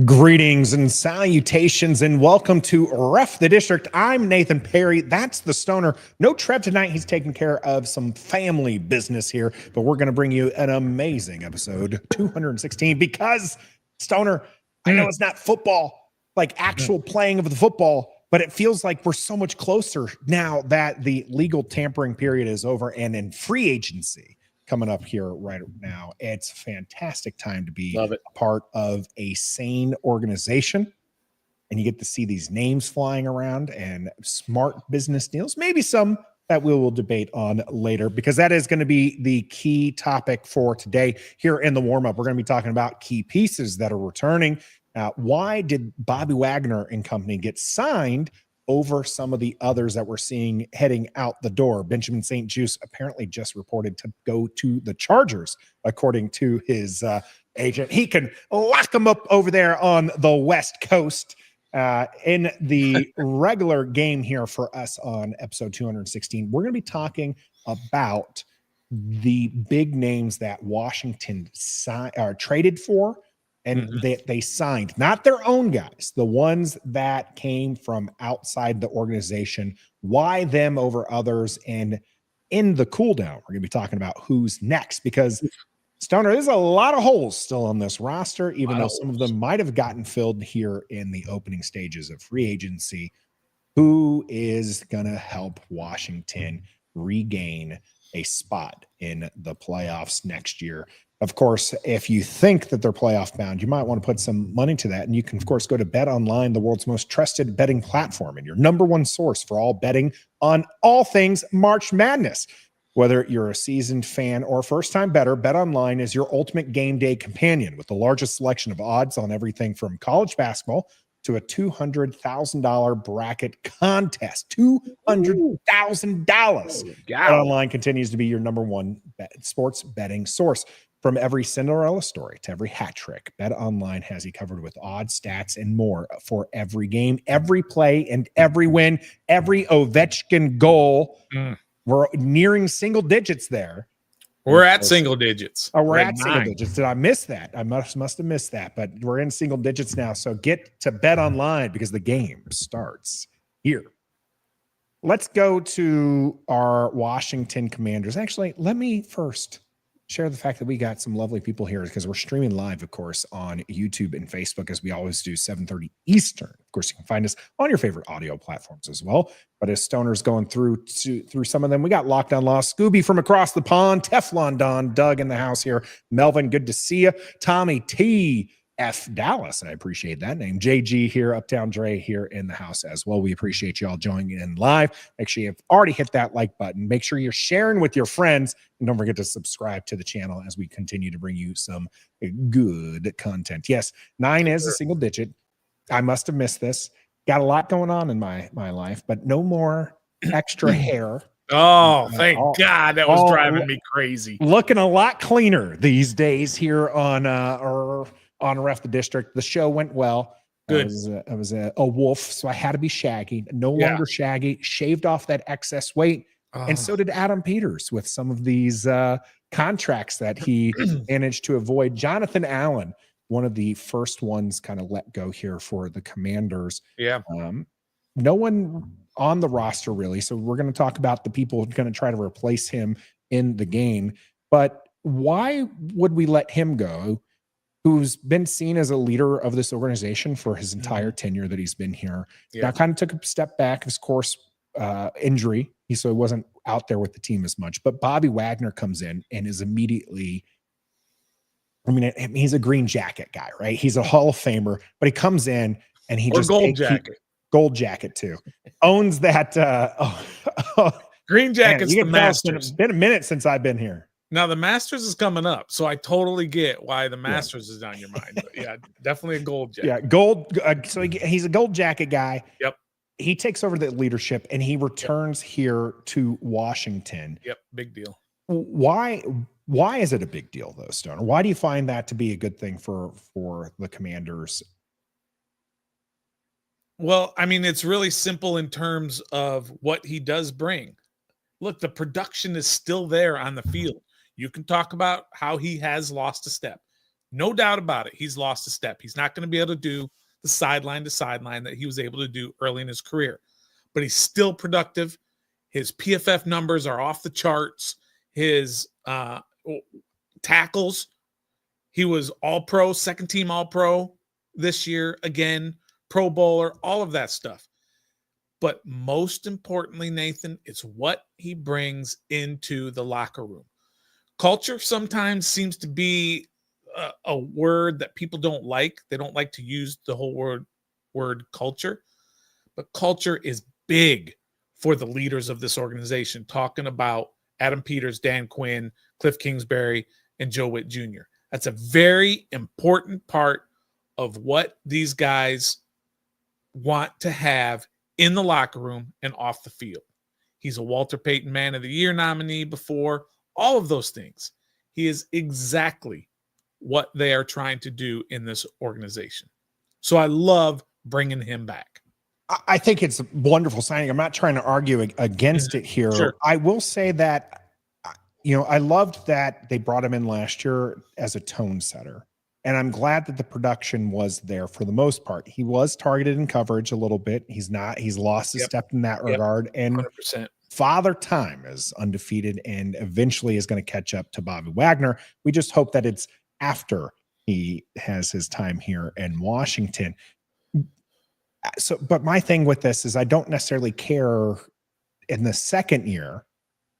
Greetings and salutations and welcome to Ref the District. I'm Nathan Perry. That's the Stoner. No Trev tonight. He's taking care of some family business here, but we're going to bring you an amazing episode 216 because Stoner, I know it's not football, like actual playing of the football, but it feels like we're so much closer now that the legal tampering period is over and in free agency coming up here right now. It's a fantastic time to be a part of a sane organization. And you get to see these names flying around and smart business deals, maybe some that we will debate on later, because that is going to be the key topic for today here in the warm-up. We're going to be talking about key pieces that are returning. Why did Bobby Wagner and company get signed over some of the others that we're seeing heading out the door? Benjamin St. Juste apparently just reported to go to the Chargers, according to his agent. He can lock them up over there on the West Coast. In the regular game here for us on episode 216, we're going to be talking about the big names that Washington traded for, and they signed, not their own guys, the ones that came from outside the organization. Why them over others? And in the cool down, we're going to be talking about who's next, because Stoner, there's a lot of holes still on this roster, even though some of them might have gotten filled here in the opening stages of free agency. Who is going to help Washington regain a spot in the playoffs next year? Of course, if you think that they're playoff bound, you might want to put some money to that. And you can, of course, go to Bet Online, the world's most trusted betting platform and your number one source for all betting on all things March Madness. Whether you're a seasoned fan or first-time bettor, Bet Online is your ultimate game day companion with the largest selection of odds on everything from college basketball to a $200,000 bracket contest. $200,000. Bet Online continues to be your number one sports betting source. From every Cinderella story to every hat trick, Bet Online has you covered with odds, stats, and more for every game, every play, and every win, every Ovechkin goal. We're nearing single digits there. We're at single digits. Oh, we're at single digits. Did I miss that? I must have missed that, but we're in single digits now. So get to Bet Online because the game starts here. Let's go to our Washington Commanders. Actually, let me first share the fact that we got some lovely people here because we're streaming live, of course, on YouTube and Facebook, as we always do, 7:30 Eastern. Of course, you can find us on your favorite audio platforms as well. But as Stoner's going through some of them, we got Lockdown Lost, Scooby from across the pond, Teflon Don, Doug in the house here, Melvin, good to see you, Tommy T. F. Dallas, I appreciate that name. JG here, Uptown Dre here in the house as well. We appreciate you all joining in live. Make sure you've already hit that like button. Make sure you're sharing with your friends. And don't forget to subscribe to the channel as we continue to bring you some good content. Yes, 9 is a single digit. I must have missed this. Got a lot going on in my life, but no more extra hair. Oh, thank God. That was driving me crazy. Looking a lot cleaner these days here on Ref the District. The show went well. Good. I was a wolf, so I had to be shaggy. No longer shaggy. Shaved off that excess weight. And so did Adam Peters with some of these contracts that he managed to avoid. Jonathan Allen, one of the first ones kind of let go here for the Commanders. Yeah. No one on the roster really. So we're going to talk about the people who are going to try to replace him in the game. But why would we let him go, who's been seen as a leader of this organization for his entire tenure that he's been here? Now kind of took a step back, of course, injury. So he wasn't out there with the team as much. But Bobby Wagner comes in and is immediately, I mean, he's a green jacket guy, right? He's a Hall of Famer, but he comes in and he just gold jacket too. Owns that green jacket's the Masters. It's been a minute since I've been here. Now the Masters is coming up, so I totally get why the Masters is on your mind. But yeah, definitely a gold jacket. Yeah, gold. So he's a gold jacket guy. Yep. He takes over the leadership and he returns here to Washington. Yep, big deal. Why is it a big deal though, Stoner? Why do you find that to be a good thing for the Commanders? Well, I mean, it's really simple in terms of what he does bring. Look, the production is still there on the field. You can talk about how he has lost a step. No doubt about it. He's lost a step. He's not going to be able to do the sideline to sideline that he was able to do early in his career, but he's still productive. His PFF numbers are off the charts. His tackles, he was all-pro, second-team all-pro this year, again, Pro Bowler, all of that stuff. But most importantly, Nathan, it's what he brings into the locker room. Culture sometimes seems to be a word that people don't like. They don't like to use the whole word culture, but culture is big for the leaders of this organization, talking about Adam Peters, Dan Quinn, Cliff Kingsbury, and Joe Witt Jr. That's a very important part of what these guys want to have in the locker room and off the field. He's a Walter Payton Man of the Year nominee before, all of those things. He is exactly what they are trying to do in this organization. So I love bringing him back. I think it's a wonderful signing. I'm not trying to argue against it here. Sure. I will say that, I loved that they brought him in last year as a tone setter. And I'm glad that the production was there for the most part. He was targeted in coverage a little bit. He's lost a step in that regard. And 100%. Father Time is undefeated and eventually is going to catch up to Bobby Wagner. We just hope that it's after he has his time here in Washington. So, but my thing with this is I don't necessarily care in the second year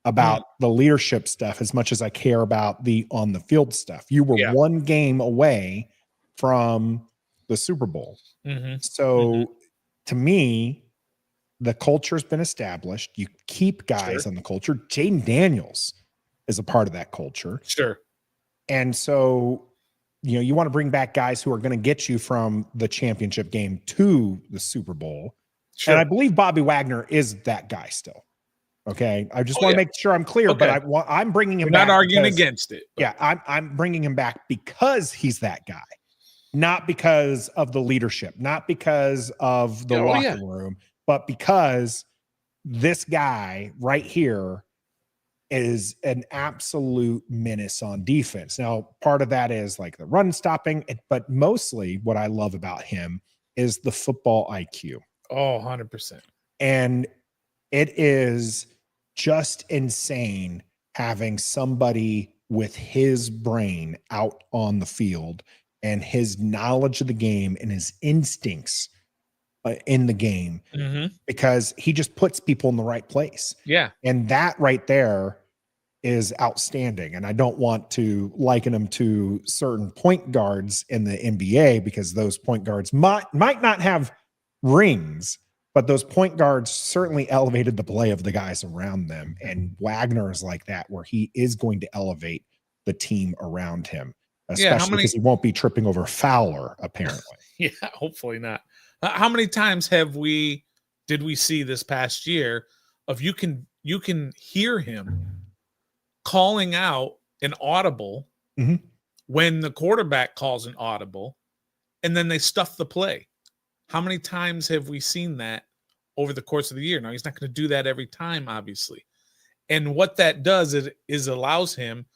about the leadership stuff as much as I care about the on the field stuff. You were one game away from the Super Bowl. So to me, the culture's been established. You keep guys on the culture. Jaden Daniels is a part of that culture. Sure. And so, you want to bring back guys who are going to get you from the championship game to the Super Bowl. Sure. And I believe Bobby Wagner is that guy still. Okay. I just want to make sure I'm clear, but I'm bringing him back. Not arguing against it. But. Yeah. I'm bringing him back because he's that guy, not because of the leadership, not because of the locker room, but because this guy right here is an absolute menace on defense. Now, part of that is like the run stopping, but mostly what I love about him is the football IQ. Oh, 100%. And it is just insane having somebody with his brain out on the field and his knowledge of the game and his instincts in the game, because he just puts people in the right place. Yeah. And that right there is outstanding. And I don't want to liken him to certain point guards in the NBA because those point guards might not have rings, but those point guards certainly elevated the play of the guys around them. And Wagner is like that, where he is going to elevate the team around him, especially because he won't be tripping over Fowler, apparently. Yeah, hopefully not. How many times did we see this past year of you can hear him calling out an audible when the quarterback calls an audible, and then they stuff the play? How many times have we seen that over the course of the year? Now, he's not going to do that every time, obviously. And what that does is allows him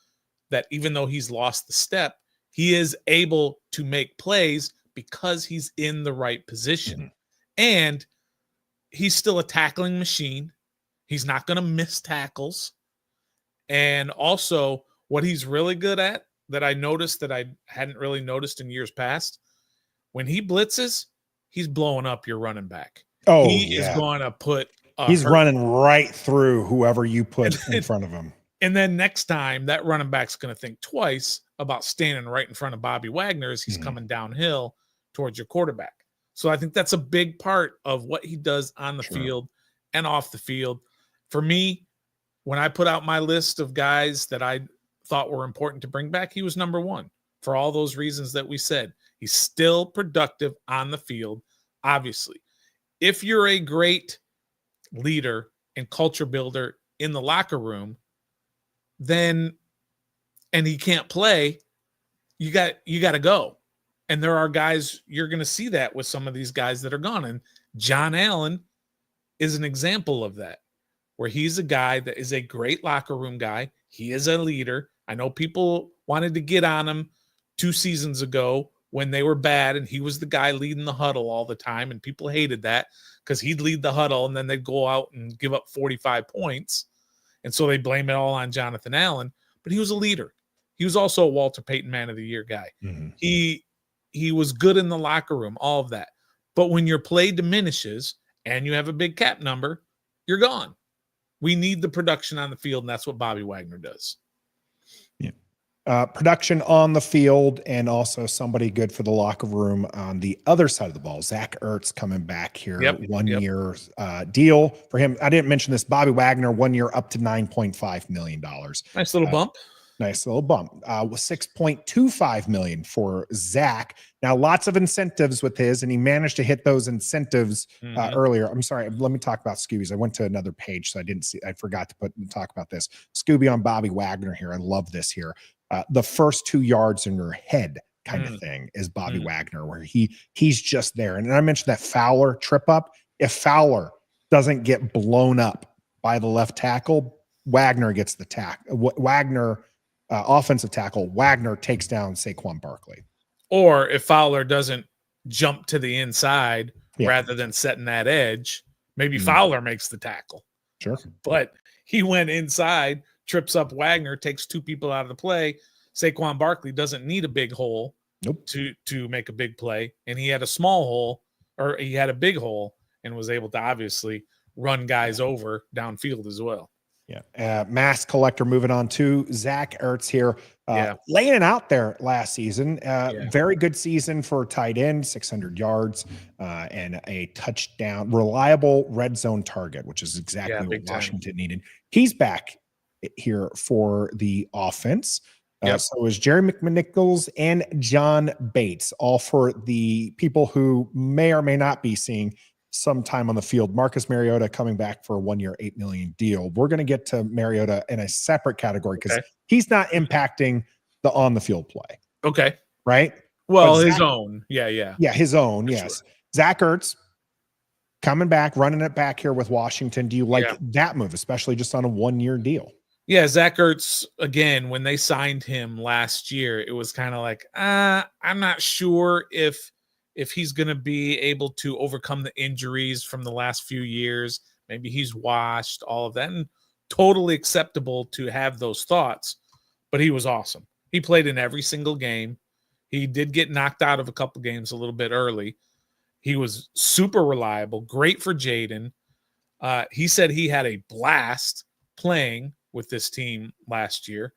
that even though he's lost the step, he is able to make plays because he's in the right position. And he's still a tackling machine. He's not going to miss tackles. And also, what he's really good at that I noticed that I hadn't really noticed in years past, when he blitzes, he's blowing up your running back. Oh, he is going to put he's running right through whoever you put in front of him. And then next time that running back's going to think twice about standing right in front of Bobby Wagner as he's coming downhill towards your quarterback. So I think that's a big part of what he does on the field and off the field. For me, when I put out my list of guys that I thought were important to bring back, he was number one for all those reasons that we said. He's still productive on the field, obviously. If you're a great leader and culture builder in the locker room, then, and he can't play, you got to go. And there are guys, you're going to see that with some of these guys that are gone. And John Allen is an example of that, where he's a guy that is a great locker room guy. He is a leader. I know people wanted to get on him 2 seasons ago when they were bad and he was the guy leading the huddle all the time, and people hated that because he'd lead the huddle and then they'd go out and give up 45 points. And so they blame it all on Jonathan Allen, but he was a leader. He was also a Walter Payton Man of the Year guy. Mm-hmm. He was good in the locker room, all of that. But when your play diminishes and you have a big cap number, you're gone. We need the production on the field, and that's what Bobby Wagner does. Yeah. Production on the field and also somebody good for the locker room on the other side of the ball. Zach Ertz coming back here, 1 year deal for him. I didn't mention this. Bobby Wagner, 1 year up to $9.5 million. Nice little bump. Nice little bump. With $6.25 million for Zach. Now, lots of incentives with his, and he managed to hit those incentives earlier. I'm sorry. Let me talk about Scoobies. I went to another page, so I forgot to talk about this. Scooby on Bobby Wagner here. I love this here. The first 2 yards in your head kind of thing is Bobby Wagner, where he's just there. And I mentioned that Fowler trip up. If Fowler doesn't get blown up by the left tackle, Wagner gets the Wagner offensive tackle. Wagner takes down Saquon Barkley. Or if Fowler doesn't jump to the inside rather than setting that edge, maybe Fowler makes the tackle. Sure. But he went inside, trips up Wagner, takes 2 people out of the play. Saquon Barkley doesn't need a big hole to make a big play. And he had a small hole, or he had a big hole, and was able to obviously run guys over downfield as well. Yeah. Mass collector moving on to Zach Ertz here. Laying it out there last season. Very good season for tight end, 600 yards and a touchdown. Reliable red zone target, which is exactly what Washington needed. He's back here for the offense. So is Jeremy McNichols and John Bates, all for the people who may or may not be seeing some time on the field. Marcus Mariota coming back for a 1 year, $8 million deal. We're going to get to Mariota in a separate category because he's not impacting the on the field play. Okay. Right. Well, his own. Yeah. His own. For yes. Sure. Zach Ertz coming back, running it back here with Washington. Do you like that move, especially just on a 1 year deal? Yeah. Zach Ertz, again, when they signed him last year, it was kind of like, I'm not sure if he's going to be able to overcome the injuries from the last few years. Maybe he's washed, all of that, and totally acceptable to have those thoughts. But he was awesome. He played in every single game. He did get knocked out of a couple games a little bit early. He was super reliable, great for Jaden. He said he had a blast playing with this team last year.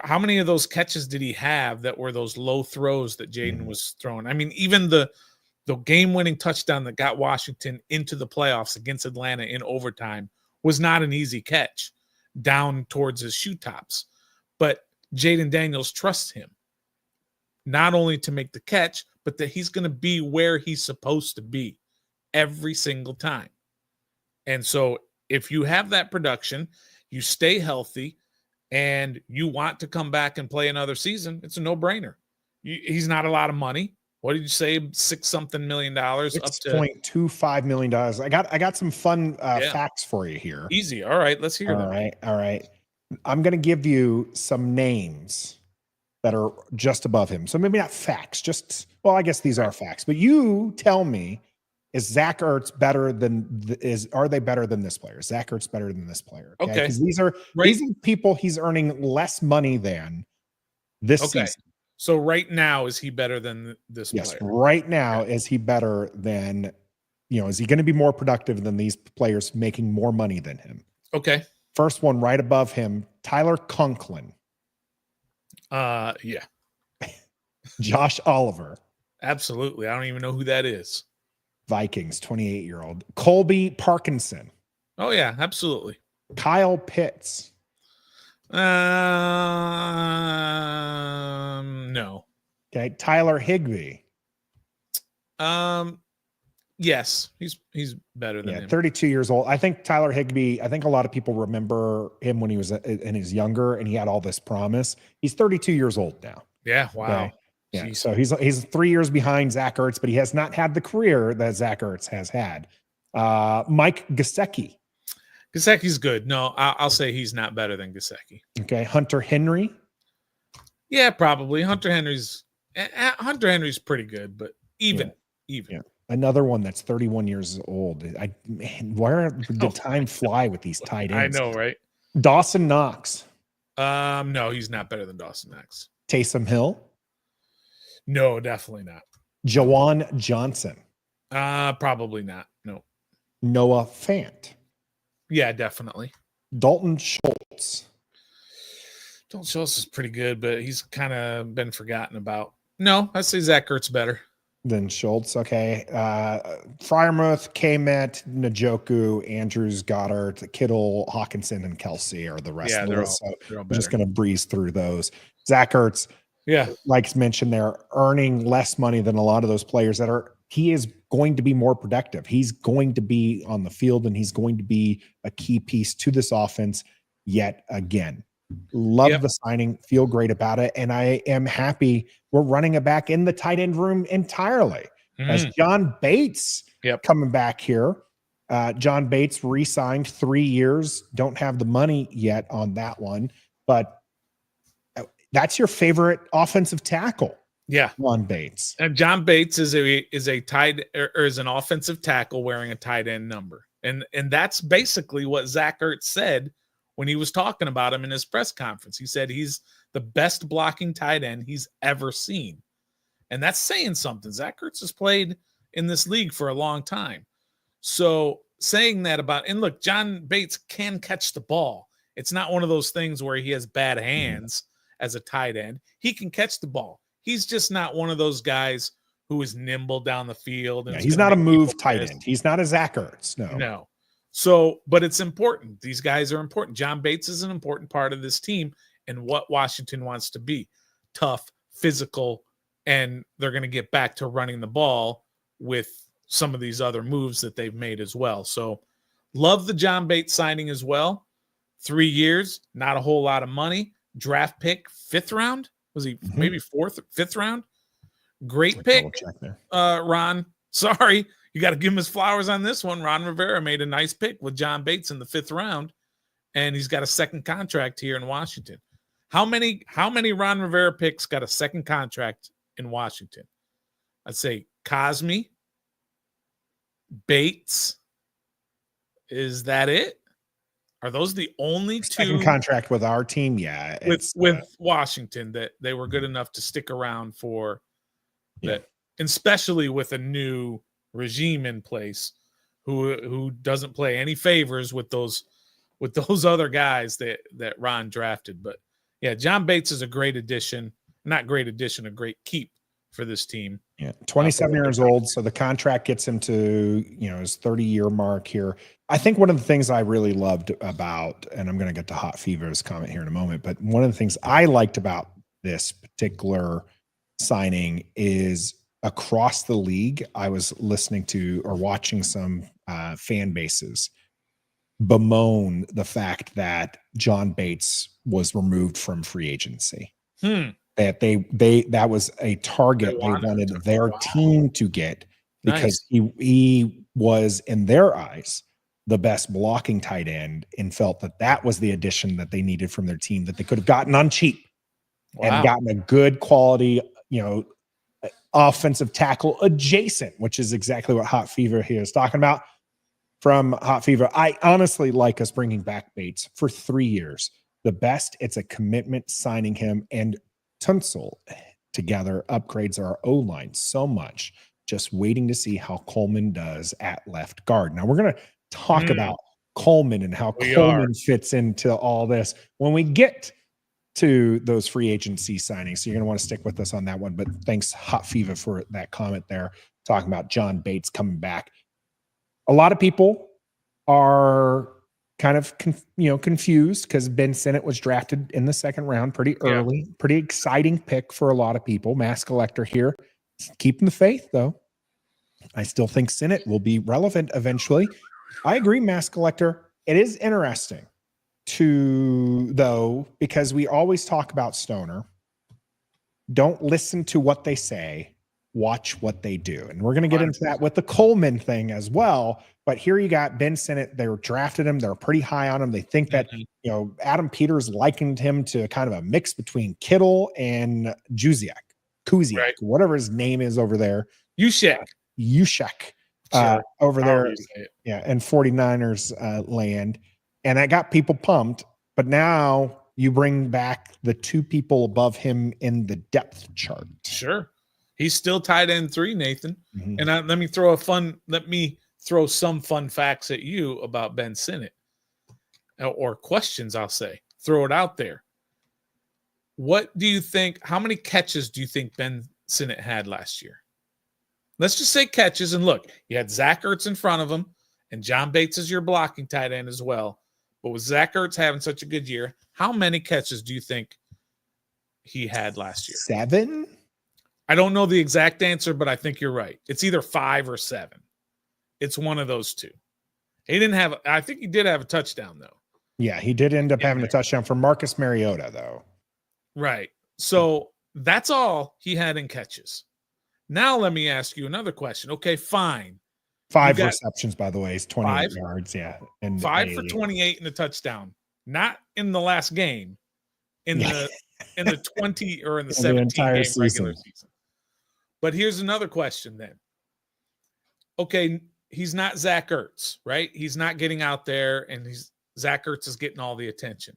How many of those catches did he have that were those low throws that Jaden was throwing? I mean, even the game-winning touchdown that got Washington into the playoffs against Atlanta in overtime was not an easy catch down towards his shoe tops. But Jaden Daniels trusts him, not only to make the catch, but that he's going to be where he's supposed to be every single time. And so if you have that production, you stay healthy, and you want to come back and play another season, it's a no-brainer. He's not a lot of money. What did you say? $6-something million, $6.25 million. I got some fun facts for you here. Easy. All right, let's hear them. All right. I'm going to give you some names that are just above him. So maybe not facts, I guess these are facts. But you tell me, is Zach Ertz better than are they better than this player? Is Zach Ertz better than this player? Okay. Because these are people he's earning less money than this season. So right now, is he better than this player? Yes, right now, is he better than, is he going to be more productive than these players making more money than him? Okay. First one right above him, Tyler Conklin. Yeah. Josh Oliver. Absolutely. I don't even know who that is. Vikings, 28-year-old. Colby Parkinson. Oh, yeah, absolutely. Kyle Pitts. No. Okay. Tyler Higbee. Yes, he's better than him. 32 years old. I think Tyler Higbee, a lot of people remember him when he was in his younger and he had all this promise. He's 32 years old now. Yeah. Wow. Okay. Yeah, so he's 3 years behind Zach Ertz, but he has not had the career that Zach Ertz has had. Mike Gesicki. Gesicki's good. No, I'll say he's not better than Gesicki. Okay, Hunter Henry. Yeah, probably. Hunter Henry's pretty good, but even. Yeah. Another one that's 31 years old. Man, where did time fly with these tight ends? I know, right? Dawson Knox. No, he's not better than Dawson Knox. Taysom Hill. No, definitely not. Jawan Johnson. Probably not. No. Noah Fant. Yeah, definitely. Dalton Schultz. Dalton Schultz is pretty good, but he's kind of been forgotten about. No, I'd say Zach Ertz better than Schultz. Okay. Freiermuth, K-Met, Njoku, Andrews, Goddard, Kittle, Hawkinson, and Kelsey are the rest of the list. So we're just going to breeze through those. Zach Ertz, like mentioned, they're earning less money than a lot of those players he is going to be more productive. He's going to be on the field, and he's going to be a key piece to this offense yet again. Love the signing, feel great about it, and I am happy we're running it back in the tight end room entirely. As John Bates coming back here. John Bates re-signed 3 years. Don't have the money yet on that one, but that's your favorite offensive tackle. Yeah, John Bates. And John Bates is an offensive tackle wearing a tight end number, and that's basically what Zach Ertz said when he was talking about him in his press conference. He said he's the best blocking tight end he's ever seen. And that's saying something. Zach Ertz has played in this league for a long time. So saying that and look, John Bates can catch the ball. It's not one of those things where he has bad hands as a tight end. He can catch the ball. He's just not one of those guys who is nimble down the field. And he's not a move tight end. He's not a Zach Ertz. No. So, but it's important. These guys are important. John Bates is an important part of this team and what Washington wants to be. Tough, physical, and they're going to get back to running the ball with some of these other moves that they've made as well. So love the John Bates signing as well. 3 years, not a whole lot of money. Draft pick, 5th round. Was he maybe 4th, 5th round? Great pick, Ron. Sorry. You got to give him his flowers on this one. Ron Rivera made a nice pick with John Bates in the 5th round, and he's got a second contract here in Washington. How many Ron Rivera picks got a second contract in Washington? I'd say Cosme, Bates. Is that it? Are those the only second contract with our team? Yeah, with Washington that they were good enough to stick around for that, especially with a new regime in place who doesn't play any favors with those other guys that Ron drafted. But yeah, John Bates is a great addition, a great keep for this team. Yeah, 27 years old, so the contract gets him to his 30-year mark here. I think one of the things I really loved about, and I'm going to get to Hot Fever's comment here in a moment, but one of the things I liked about this particular signing is across the league, I was listening to or watching some fan bases bemoan the fact that John Bates was removed from free agency. That that was a target they wanted their team to get because he was, in their eyes, the best blocking tight end, and felt that was the addition that they needed from their team that they could have gotten on cheap and gotten a good quality, offensive tackle adjacent, which is exactly what Hot Fever here is talking about. From Hot Fever, I honestly like us bringing back Bates for 3 years. The best, it's a commitment signing him, and Tunsil together upgrades our O-line so much. Just waiting to see how Coleman does at left guard. Now we're going to talk about Coleman and how Coleman fits into all this when we get to those free agency signings. So you're going to want to stick with us on that one. But thanks, Hot Fever, for that comment there, talking about John Bates coming back. A lot of people are kind of confused because Ben Sinnott was drafted in the 2nd round pretty early. Pretty exciting pick for a lot of people. Mass Collector here. Keeping the faith, though. I still think Sinnott will be relevant eventually. I agree, Mass Collector. It is interesting because we always talk about Stoner. Don't listen to what they say. watch what they do. And we're going to get into that with the Coleman thing as well. But here you got Ben Sinnott. They were drafted him. They're pretty high on him. They think that, Adam Peters likened him to kind of a mix between Kittle and Kuziak, right, whatever his name is over there. Juszczyk. Over there. Yeah. And 49ers land. And that got people pumped. But now you bring back the two people above him in the depth chart. Sure. He's still tight end 3, Nathan. Mm-hmm. And let me throw some fun facts at you about Ben Sinnott, or questions, I'll say. Throw it out there. What do you think? How many catches do you think Ben Sinnott had last year? Let's just say catches. And look, you had Zach Ertz in front of him, and John Bates is your blocking tight end as well. But with Zach Ertz having such a good year, how many catches do you think he had last year? 7? I don't know the exact answer, but I think you're right. It's either 5 or 7. It's one of those two. I think he did have a touchdown, though. Yeah, he did end up having a touchdown for Marcus Mariota, though. Right. So that's all he had in catches. Now let me ask you another question. Okay, fine. 5 receptions, by the way, is 28 yards. Yeah. And 5 for 28 in a touchdown. Not in the last game. In the 20 or in the 17 game regular season. But here's another question then. Okay, he's not Zach Ertz, right? He's not getting out there, and Zach Ertz is getting all the attention.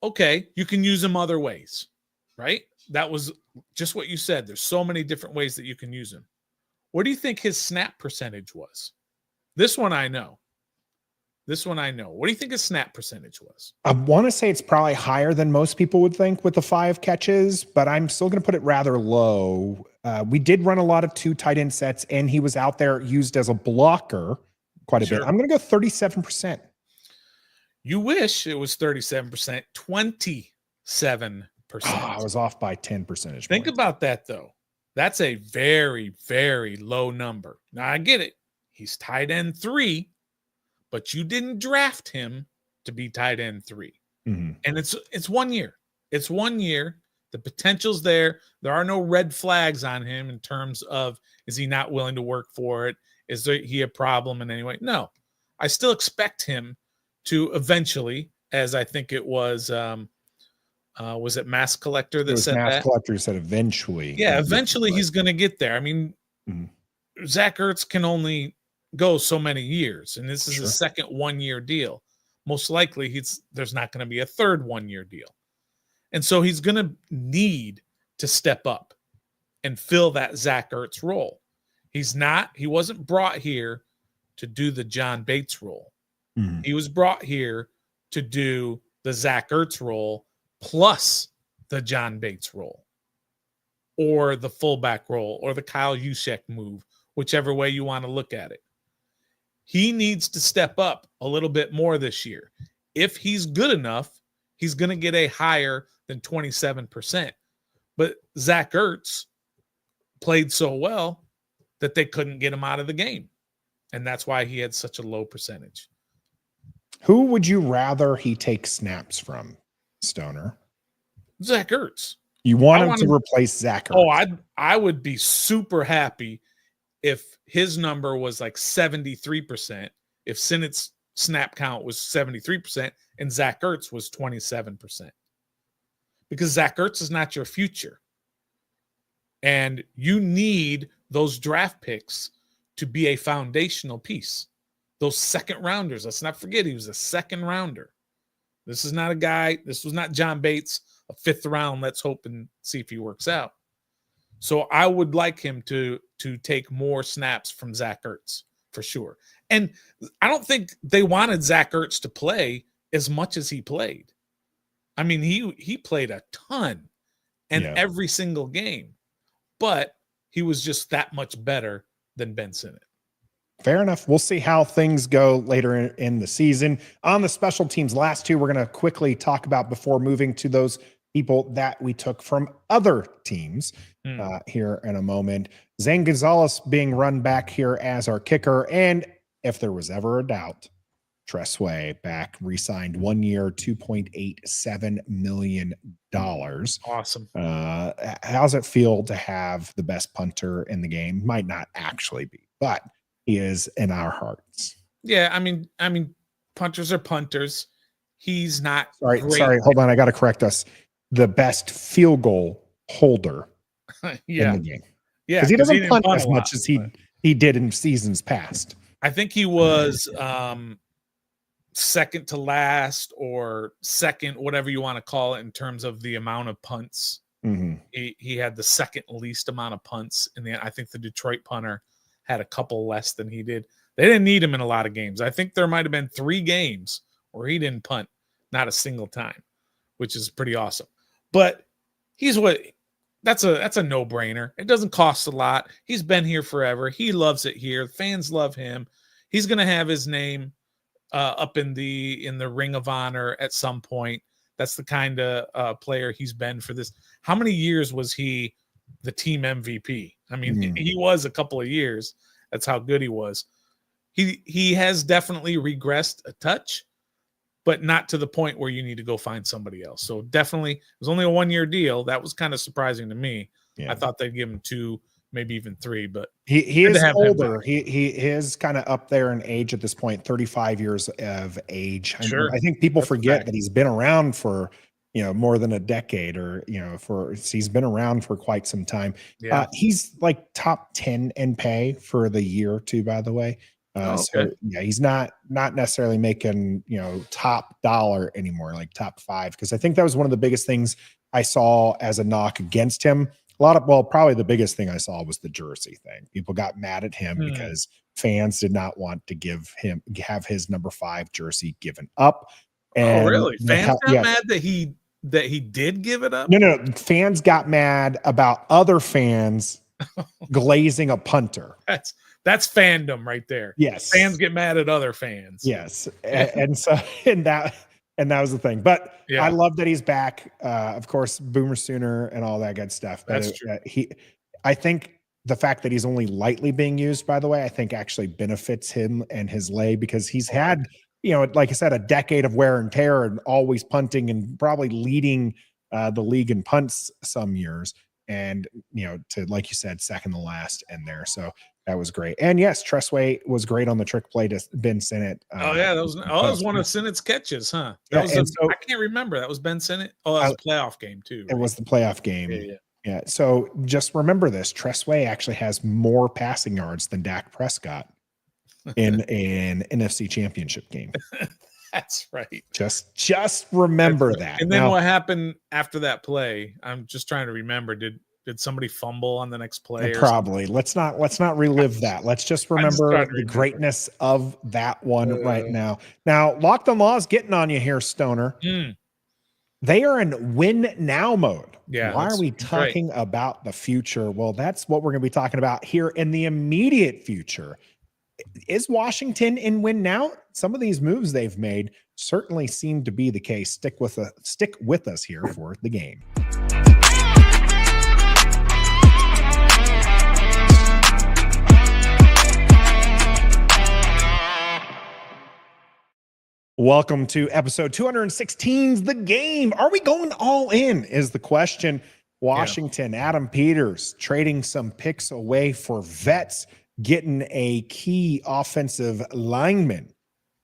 Okay, you can use him other ways, right? That was just what you said. There's so many different ways that you can use him. What do you think his snap percentage was? This one I know. What do you think his snap percentage was? I want to say it's probably higher than most people would think with the 5 catches, but I'm still going to put it rather low. We did run a lot of 2 tight end sets, and he was out there used as a blocker quite a bit. I'm going to go 37%. You wish it was 37%, 27%. I was off by 10 percentage points. Think about that, though. That's a very, very low number. Now, I get it. He's tight end 3. But you didn't draft him to be tight end 3. Mm-hmm. And it's 1 year. It's 1 year. The potential's there. There are no red flags on him in terms of, is he not willing to work for it? Is he a problem in any way? No. I still expect him to eventually, as I think it was it Mass Collector that said that? Mass Collector said eventually. Yeah, eventually he's going to get there. I mean, Zach Ertz can only go so many years, and this is a second 1 year deal. Most likely there's not going to be a third 1 year deal. And so he's going to need to step up and fill that Zach Ertz role. He wasn't brought here to do the John Bates role. Mm-hmm. He was brought here to do the Zach Ertz role plus the John Bates role, or the fullback role, or the Kyle Juszczyk move, whichever way you want to look at it. He needs to step up a little bit more this year. If he's good enough, he's going to get a higher than 27%. But Zach Ertz played so well that they couldn't get him out of the game. And that's why he had such a low percentage. Who would you rather he take snaps from, Stoner? Zach Ertz. You want him to replace Zach Ertz? Oh, I would be super happy if his number was like 73%, if Sinnott's snap count was 73%, and Zach Ertz was 27%. Because Zach Ertz is not your future. And you need those draft picks to be a foundational piece. Those second rounders. Let's not forget he was a second rounder. This is not a guy. This was not John Bates, a 5th round. Let's hope and see if he works out. So I would like him to take more snaps from Zach Ertz for sure. And I don't think they wanted Zach Ertz to play as much as he played. I mean, he played a ton and every single game, but he was just that much better than Ben Sinnott. Fair enough. We'll see how things go later in the season. On the special teams, last 2 we're going to quickly talk about before moving to those people that we took from other teams here in a moment. Zane Gonzalez being run back here as our kicker. And if there was ever a doubt, Tress Way back, re-signed 1 year, $2.87 million. Awesome. How's it feel to have the best punter in the game? Might not actually be, but he is in our hearts. Yeah, I mean, punters are punters. He's not Sorry, hold on. I got to correct us. The best field goal holder in the game. Yeah, because he doesn't punt as much as he did in seasons past. I think he was second to last or second, whatever you want to call it, in terms of the amount of punts. Mm-hmm. He had the second least amount of punts in the. I think the Detroit punter had a couple less than he did. They didn't need him in a lot of games. I think there might have been 3 games where he didn't punt, not a single time, which is pretty awesome. But that's a no-brainer. It doesn't cost a lot. He's been here forever. He loves it here. Fans love him. He's going to have his name up in the Ring of Honor at some point. That's the kind of player he's been for this. How many years was he the team MVP? I mean, he was a couple of years. That's how good he was. He has definitely regressed a touch, but not to the point where you need to go find somebody else. So definitely, it was only a 1-year deal. That was kind of surprising to me. Yeah. I thought they'd give him 2, maybe even 3, but he is older. He is kind of up there in age at this point, 35 years of age. Sure. I think people forget that he's been around for more than a decade, or he's been around for quite some time. Yeah. He's like top 10 in pay for the year too, by the way. Okay. So yeah, he's not necessarily making top dollar anymore, like top 5, because I think that was one of the biggest things I saw as a knock against him. Probably the biggest thing I saw was the jersey thing. People got mad at him because fans did not want to have his number 5 jersey given up. And really? Fans got mad that he did give it up? No. Fans got mad about other fans glazing a punter. That's fandom right there. Yes. Fans get mad at other fans. Yes. and that was the thing. But yeah. I love that he's back. Of course, Boomer Sooner and all that good stuff. But that's true. I think the fact that he's only lightly being used, by the way, I think actually benefits him and his leg, because he's had, like I said, a decade of wear and tear and always punting and probably leading the league in punts some years. And, to, like you said, second to last in there. So that was great. And yes, Tress Way was great on the trick play to Ben Sinnott. That was one of Sinnott's catches, huh? I can't remember. That was Ben Sinnott. Oh, that was a playoff game too. Right? It was the playoff game. Yeah. So just remember this: Tress Way actually has more passing yards than Dak Prescott in an NFC Championship game. That's right. Just remember that. And then what happened after that play? I'm just trying to remember. Did somebody fumble on the next play? Probably. Let's not relive that. Let's just remember the greatness of that one right now. Now, Locked on Law is getting on you here, Stoner. They are in win now mode. Yeah. Why are we talking about the future? Well, that's what we're going to be talking about here in the immediate future. Is Washington in win now? Some of these moves they've made certainly seem to be the case. Stick with us here for the game. Welcome to episode 216's The Game. Are we going all in is the question. Washington, Adam Peters trading some picks away for vets, getting a key offensive lineman,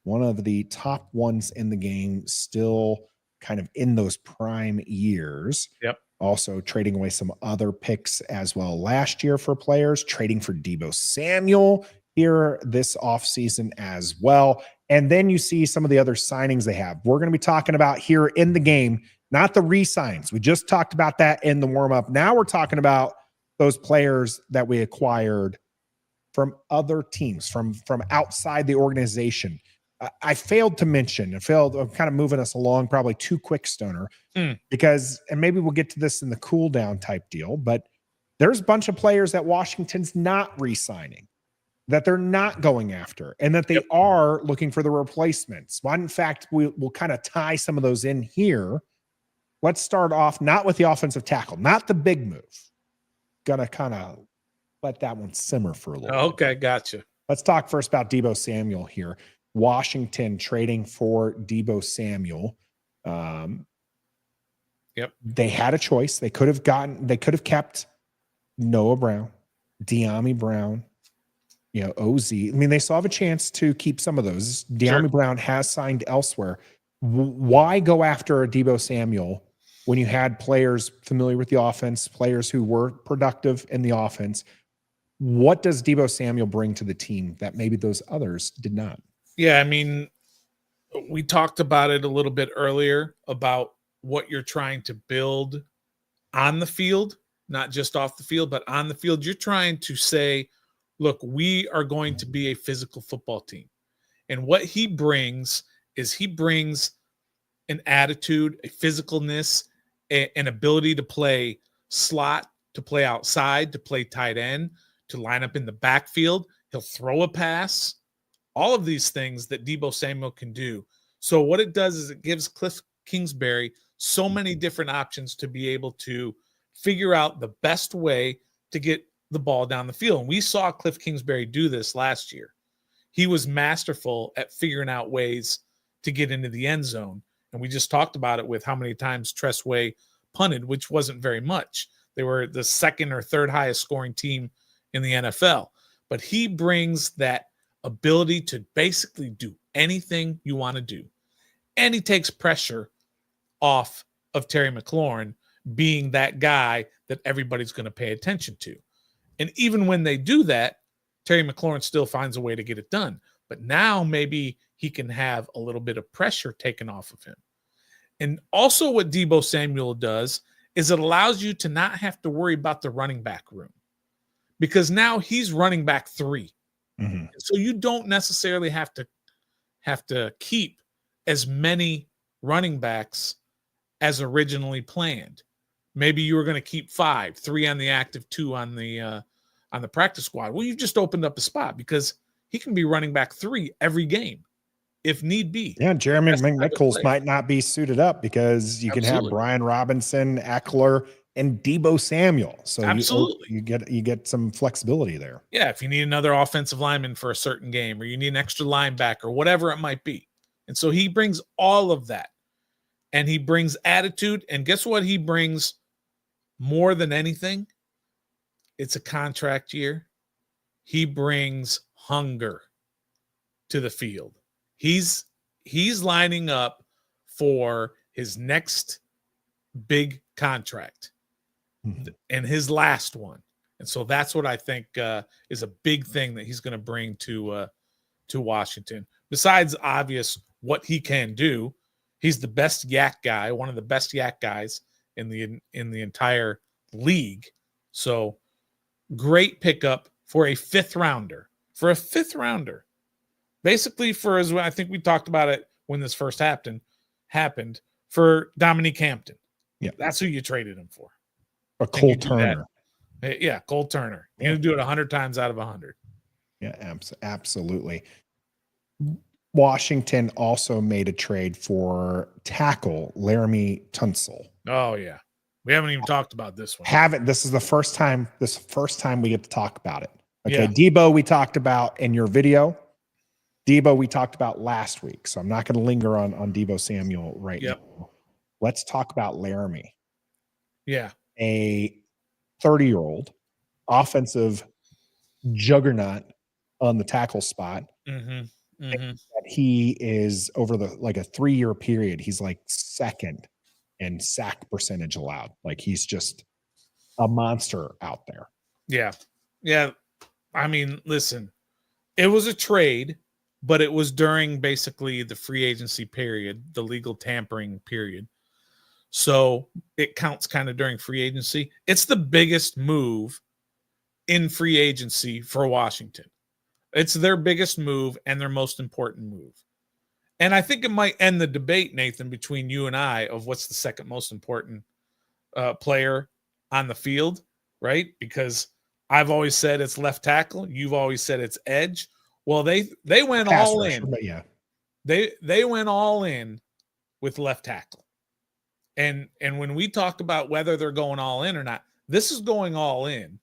one of the top ones in the game, still kind of in those prime years. Yep. Also trading away some other picks as well last year for players, trading for Deebo Samuel here this offseason as well. And then you see some of the other signings they have. We're going to be talking about here in the game, not the re-signs. We just talked about that in the warm-up. Now we're talking about those players that we acquired from other teams, from outside the organization. I failed to mention, I'm kind of moving us along probably too quick, Stoner, because, and maybe we'll get to this in the cool down type deal, but there's a bunch of players that Washington's not re-signing, that they're not going after, and that they are looking for the replacements. Well, in fact, we'll kind of tie some of those in here. Let's start off not with the offensive tackle, not the big move. Gonna kind of let that one simmer for a little bit. Okay, gotcha. Let's talk first about Deebo Samuel here. Washington trading for Deebo Samuel. Yep. They had a choice. They could have kept Noah Brown, Dyami Brown, OZ. I mean, they still have a chance to keep some of those. Dyami Brown has signed elsewhere. Why go after a Deebo Samuel when you had players familiar with the offense, players who were productive in the offense? What does Deebo Samuel bring to the team that maybe those others did not? Yeah, I mean, we talked about it a little bit earlier about what you're trying to build on the field, not just off the field, but on the field. You're trying to say, look, we are going to be a physical football team. And what he brings is he brings an attitude, a physicalness, an ability to play slot, to play outside, to play tight end, to line up in the backfield. He'll throw a pass. All of these things that Deebo Samuel can do. So what it does is it gives Cliff Kingsbury so many different options to be able to figure out the best way to get the ball down the field. And we saw Cliff Kingsbury do this last year. He was masterful at figuring out ways to get into the end zone. And we just talked about it with how many times Tress Way punted, which wasn't very much. They were the second or third highest scoring team in the NFL. But he brings that ability to basically do anything you want to do. And he takes pressure off of Terry McLaurin being that guy that everybody's going to pay attention to. And even when they do that, Terry McLaurin still finds a way to get it done. But now maybe he can have a little bit of pressure taken off of him. And also what Deebo Samuel does is it allows you to not have to worry about the running back room, because now he's running back 3. Mm-hmm. So you don't necessarily have to keep as many running backs as originally planned. Maybe you were going to keep 5, 3 on the active, 2 on the practice squad. Well, you've just opened up a spot because he can be running back 3 every game if need be. Yeah, Jeremy McNichols might not be suited up because you can have Brian Robinson, Eckler, and Deebo Samuel. So you get some flexibility there. Yeah, if you need another offensive lineman for a certain game, or you need an extra linebacker, whatever it might be. And so he brings all of that. And he brings attitude. And guess what he brings more than anything? It's a contract year. He brings hunger to the field. He's lining up for his next big contract and his last one. And so that's what I think is a big thing that he's going to bring to Washington. Besides obvious what he can do, he's the best yak guy, one of the best yak guys in the entire league. So great pickup for a 5th rounder. For a 5th rounder. Basically, as I think we talked about it when this first happened for Dominique Hampton. Yeah, that's who you traded him for. Or Cole Turner. Yeah, Cole Turner. You're going to do it 100 times out of 100. Yeah, absolutely. Washington also made a trade for tackle Laremy Tunsil. Oh yeah, we haven't even talked about this one. This is the first time. We get to talk about it. Okay, yeah. Deebo we talked about in your video. Deebo we talked about last week, so I'm not going to linger on Deebo Samuel right now. Let's talk about Laremy. Yeah, a 30-year-old offensive juggernaut on the tackle spot. Mm-hmm. That he is over a 3-year period, he's like 2nd in sack percentage allowed. Like he's just a monster out there. Yeah. Yeah. I mean, listen, it was a trade, but it was during basically the free agency period, the legal tampering period. So it counts kind of during free agency. It's the biggest move in free agency for Washington. It's their biggest move and their most important move. And I think it might end the debate, Nathan, between you and I of what's the second most important player on the field, right? Because I've always said it's left tackle. You've always said it's edge. Well, they went all in. But yeah. They went all in with left tackle. And when we talk about whether they're going all in or not, this is going all in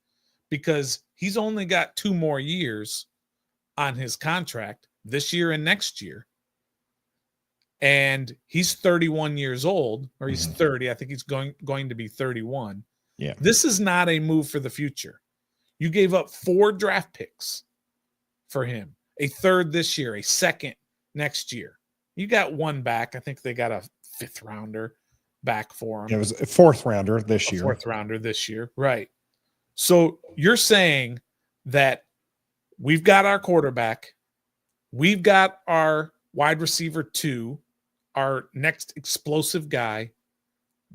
because he's only got 2 more years on his contract. this year and next year. And he's 31 years old, or he's 30. I think he's going to be 31. Yeah. This is not a move for the future. You gave up 4 draft picks for him, a third this year, a second next year. You got one back. I think they got a 5th rounder back for him. It was a 4th rounder this year. 4th rounder this year. Right. So you're saying that we've got our quarterback, we've got our wide receiver 2, our next explosive guy,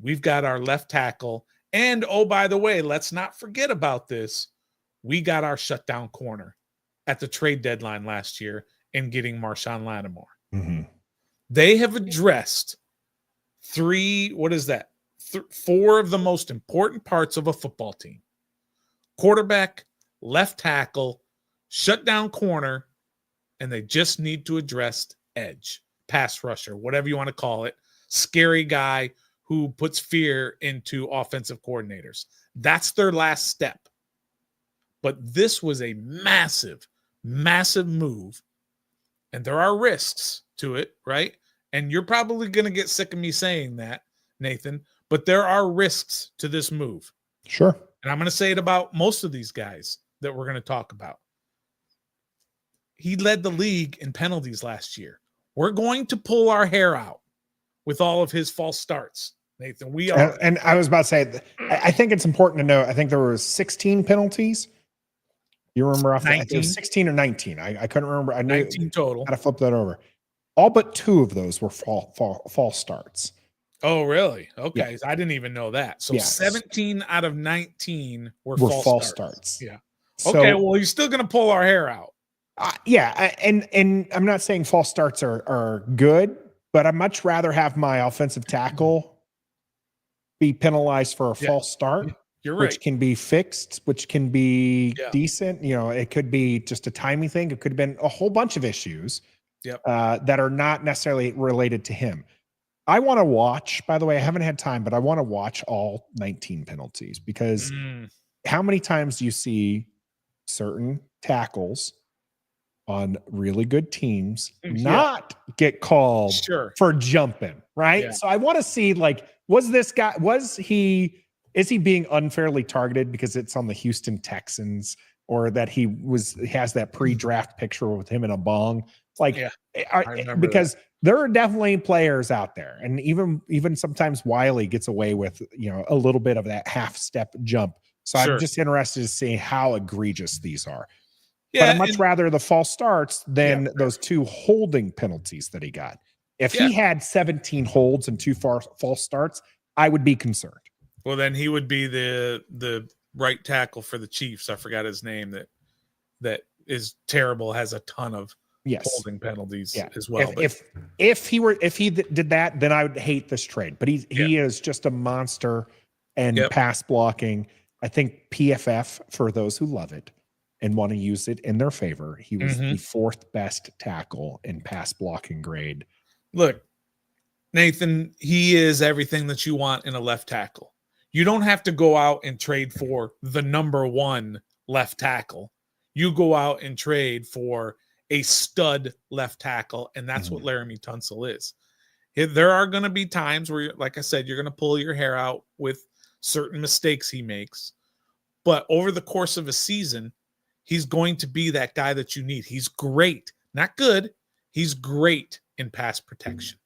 we've got our left tackle, and oh, by the way, let's not forget about this. We got our shutdown corner at the trade deadline last year in getting Marshon Lattimore. Mm-hmm. They have addressed 4 of the most important parts of a football team: quarterback, left tackle, shutdown corner, and they just need to address edge, pass rusher, whatever you want to call it, scary guy who puts fear into offensive coordinators. That's their last step. But this was a massive, massive move, and there are risks to it, right? And you're probably going to get sick of me saying that, Nathan, but there are risks to this move. Sure. And I'm going to say it about most of these guys that we're going to talk about. He led the league in penalties last year. We're going to pull our hair out with all of his false starts, Nathan. We are. And I was about to say, I think it's important to know, I think there were 16 penalties. You remember off it was 16 or 19. I couldn't remember. I knew 19 total. I had to flip that over. All but 2 of those were false starts. Oh, really? Okay. Yeah. I didn't even know that. So Yes. 17 out of 19 were false starts. starts. Yeah. So, Okay. Well, you're still going to pull our hair out. And I'm not saying false starts are good, but I'd much rather have my offensive tackle be penalized for a false start. You're right. Which can be fixed, which can be decent. You know, it could be just a timing thing. It could have been a whole bunch of issues that are not necessarily related to him. I want to watch, by the way, I haven't had time, but I want to watch all 19 penalties because how many times do you see certain tackles on really good teams not get called for jumping, right? Yeah. So I want to see, like, is he being unfairly targeted because it's on the Houston Texans, or that he has that pre-draft picture with him in a bong? Like, because there are definitely players out there, and even sometimes Wiley gets away with, a little bit of that half step jump. So I'm just interested to see how egregious these are. Yeah, but I'd much rather the false starts than those 2 holding penalties that he got. If he had 17 holds and 2 false starts, I would be concerned. Well, then he would be the right tackle for the Chiefs. I forgot his name. That is terrible. Has a ton of holding penalties as well. If he did that, then I would hate this trade. But he is just a monster and pass blocking. I think PFF, for those who love it and want to use it in their favor, he was the 4th best tackle in pass blocking grade. Look, Nathan, he is everything that you want in a left tackle. You don't have to go out and trade for the number 1 left tackle. You go out and trade for a stud left tackle, and that's what Laremy Tunsil is. There are going to be times where, like I said, you're going to pull your hair out with certain mistakes he makes. But over the course of a season, he's going to be that guy that you need. He's great. Not good. He's great in pass protection.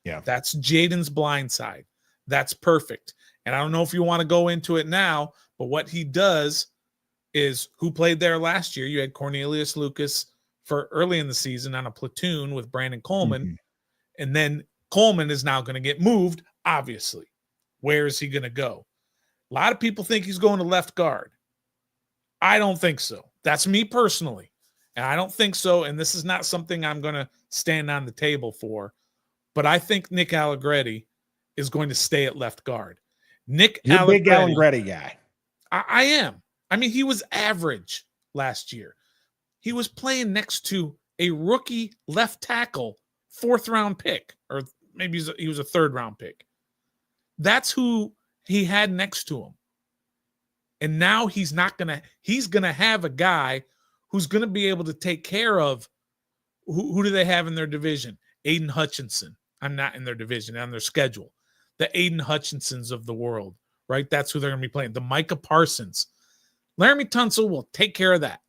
Yeah. That's Jaden's blind side. That's perfect. And I don't know if you want to go into it now, but what he does is, who played there last year? You had Cornelius Lucas for early in the season on a platoon with Brandon Coleman. And then Coleman is now going to get moved, obviously. Where is he going to go? A lot of people think he's going to left guard. I don't think so. That's me personally. And I don't think so. And this is not something I'm going to stand on the table for. But I think Nick Allegretti is going to stay at left guard. You're a big Allegretti guy. I am. I mean, he was average last year. He was playing next to a rookie left tackle, 4th round pick, or maybe he was a 3rd round pick. That's who he had next to him. And now he's going to have a guy who's going to be able to take care of who do they have in their division? Aiden Hutchinson. I'm not in their division, on their schedule. The Aiden Hutchinsons of the world, right? That's who they're going to be playing. The Micah Parsons. Laremy Tunsil will take care of that.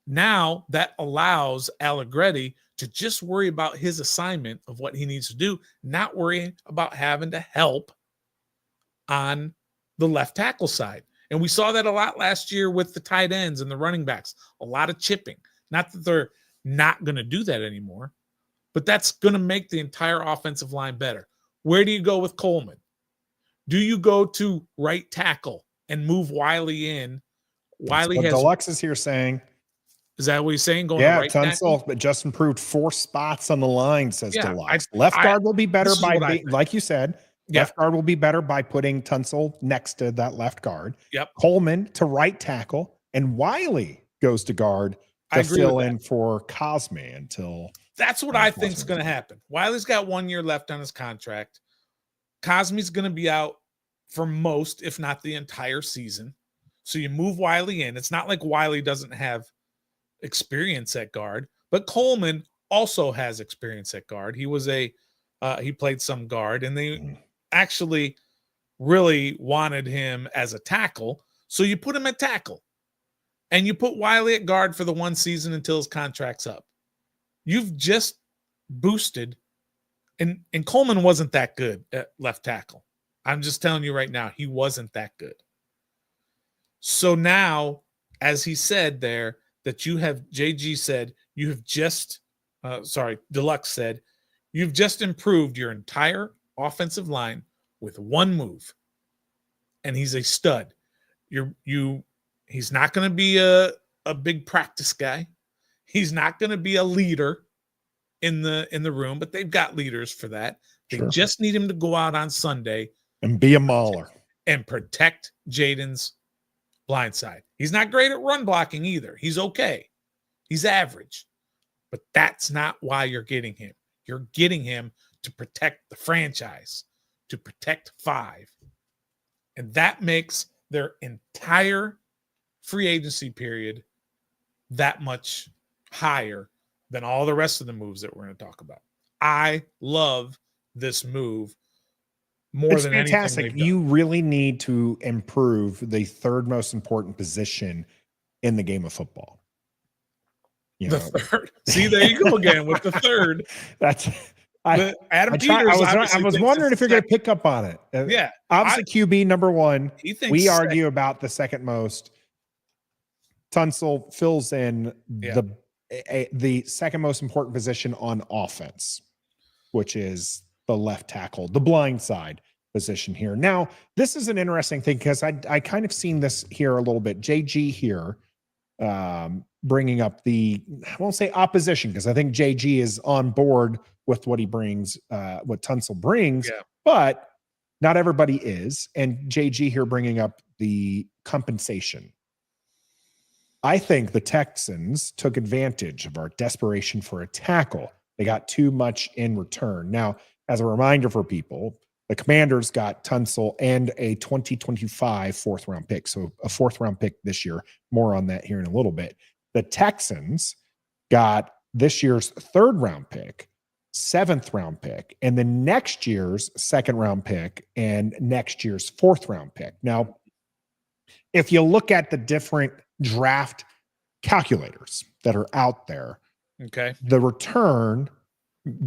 Now that allows Allegretti to just worry about his assignment of what he needs to do, not worrying about having to help on the left tackle side. And we saw that a lot last year with the tight ends and the running backs, a lot of chipping. Not that they're not going to do that anymore, but that's going to make the entire offensive line better. Where do you go with Coleman? Do you go to right tackle and move Wiley in? Wiley has Deluxe is here saying. Is that what he's saying? Going yeah, to right Tunsil, tackle? but just improved 4 spots on the line, says Yeah, Deluxe. Left guard will be better by, like you said, left guard will be better by putting Tunsil next to that left guard. Yep. Coleman to right tackle, and Wiley goes to guard to fill in for Cosme until. That's what I think is going to happen. Wiley's got 1 year left on his contract. Cosme's going to be out for most, if not the entire season. So you move Wiley in. It's not like Wiley doesn't have experience at guard, but Coleman also has experience at guard. He was he played some guard, and they actually really wanted him as a tackle. So you put him at tackle, and you put Wiley at guard for the 1 season until his contract's up. You've just boosted, and Coleman wasn't that good at left tackle. I'm just telling you right now, he wasn't that good. So now, as he said there, that you have, JG said, you have just, Deluxe said, you've just improved your entire offensive line with 1 move. And he's a stud. He's not going to be a big practice guy. He's not going to be a leader in the room, but they've got leaders for that. They just need him to go out on Sunday and be a mauler and protect Jaden's blind side. He's not great at run blocking either. He's okay. He's average. But that's not why you're getting him. You're getting him to protect the franchise, to protect 5. And that makes their entire free agency period that much higher than all the rest of the moves that we're going to talk about. I love this move more than fantastic. Anything. You really need to improve the 3rd most important position in the game of football. The 3rd. See, there you go again with the 3rd. That's Adam Peters. I was wondering if you're going to pick up on it. Yeah, obviously QB number 1. We argue second. about the 2nd most. Tunsil fills in the 2nd most important position on offense, which is the left tackle, the blind side position here. Now, this is an interesting thing because I kind of seen this here a little bit. JG here bringing up I won't say opposition because I think JG is on board with what he brings, what Tunsil brings, but not everybody is. And JG here bringing up the compensation. I think the Texans took advantage of our desperation for a tackle. They got too much in return. Now, as a reminder for people, the Commanders got Tunsil and a 2025 4th round pick. So a 4th round pick this year. More on that here in a little bit. The Texans got this year's 3rd round pick, 7th round pick, and then next year's 2nd round pick and next year's 4th round pick. Now, if you look at the different draft calculators that are out there, okay, the return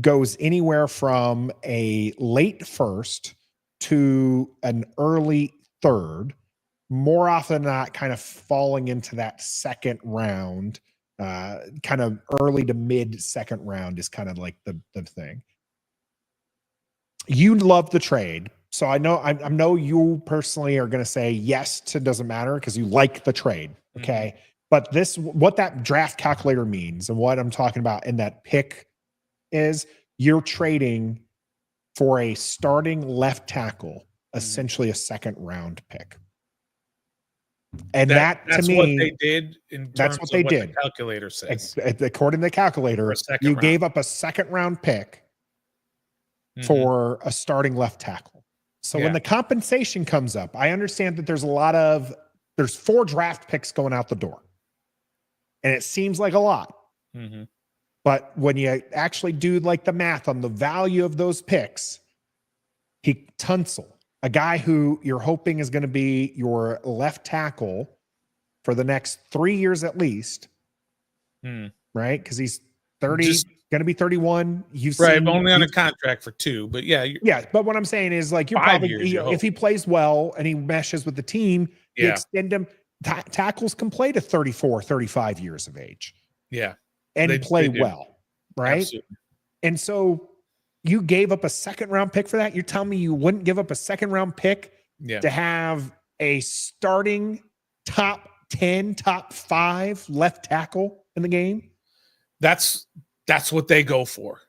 goes anywhere from a late 1st to an early 3rd, more often than not kind of falling into that 2nd round, kind of early to mid 2nd round is kind of like the thing. You love the trade. So I know you personally are going to say yes to doesn't matter because you like the trade. Okay. Mm-hmm. But what that draft calculator means and what I'm talking about in that pick is you're trading for a starting left tackle, essentially a 2nd round pick. And that's to me, what they did. That's what they did. The calculator says. According to the calculator, you gave up a 2nd round pick for a starting left tackle. So when the compensation comes up, I understand that there's 4 draft picks going out the door. And it seems like a lot. Mm-hmm. But when you actually do like the math on the value of those picks, Tunsil, a guy who you're hoping is going to be your left tackle for the next 3 years at least, right? Because he's 30, going to be 31. You've right, seen only on a contract for 2, but yeah. Yeah, but what I'm saying is like you're 5 probably, years, if he plays well and he meshes with the team, you extend him. Tackles can play to 34, 35 years of age. Yeah. And play well, right? Absolutely. And so you gave up a second round pick for that? You're telling me you wouldn't give up a second round pick to have a starting top 10, top 5 left tackle in the game? That's what they go for.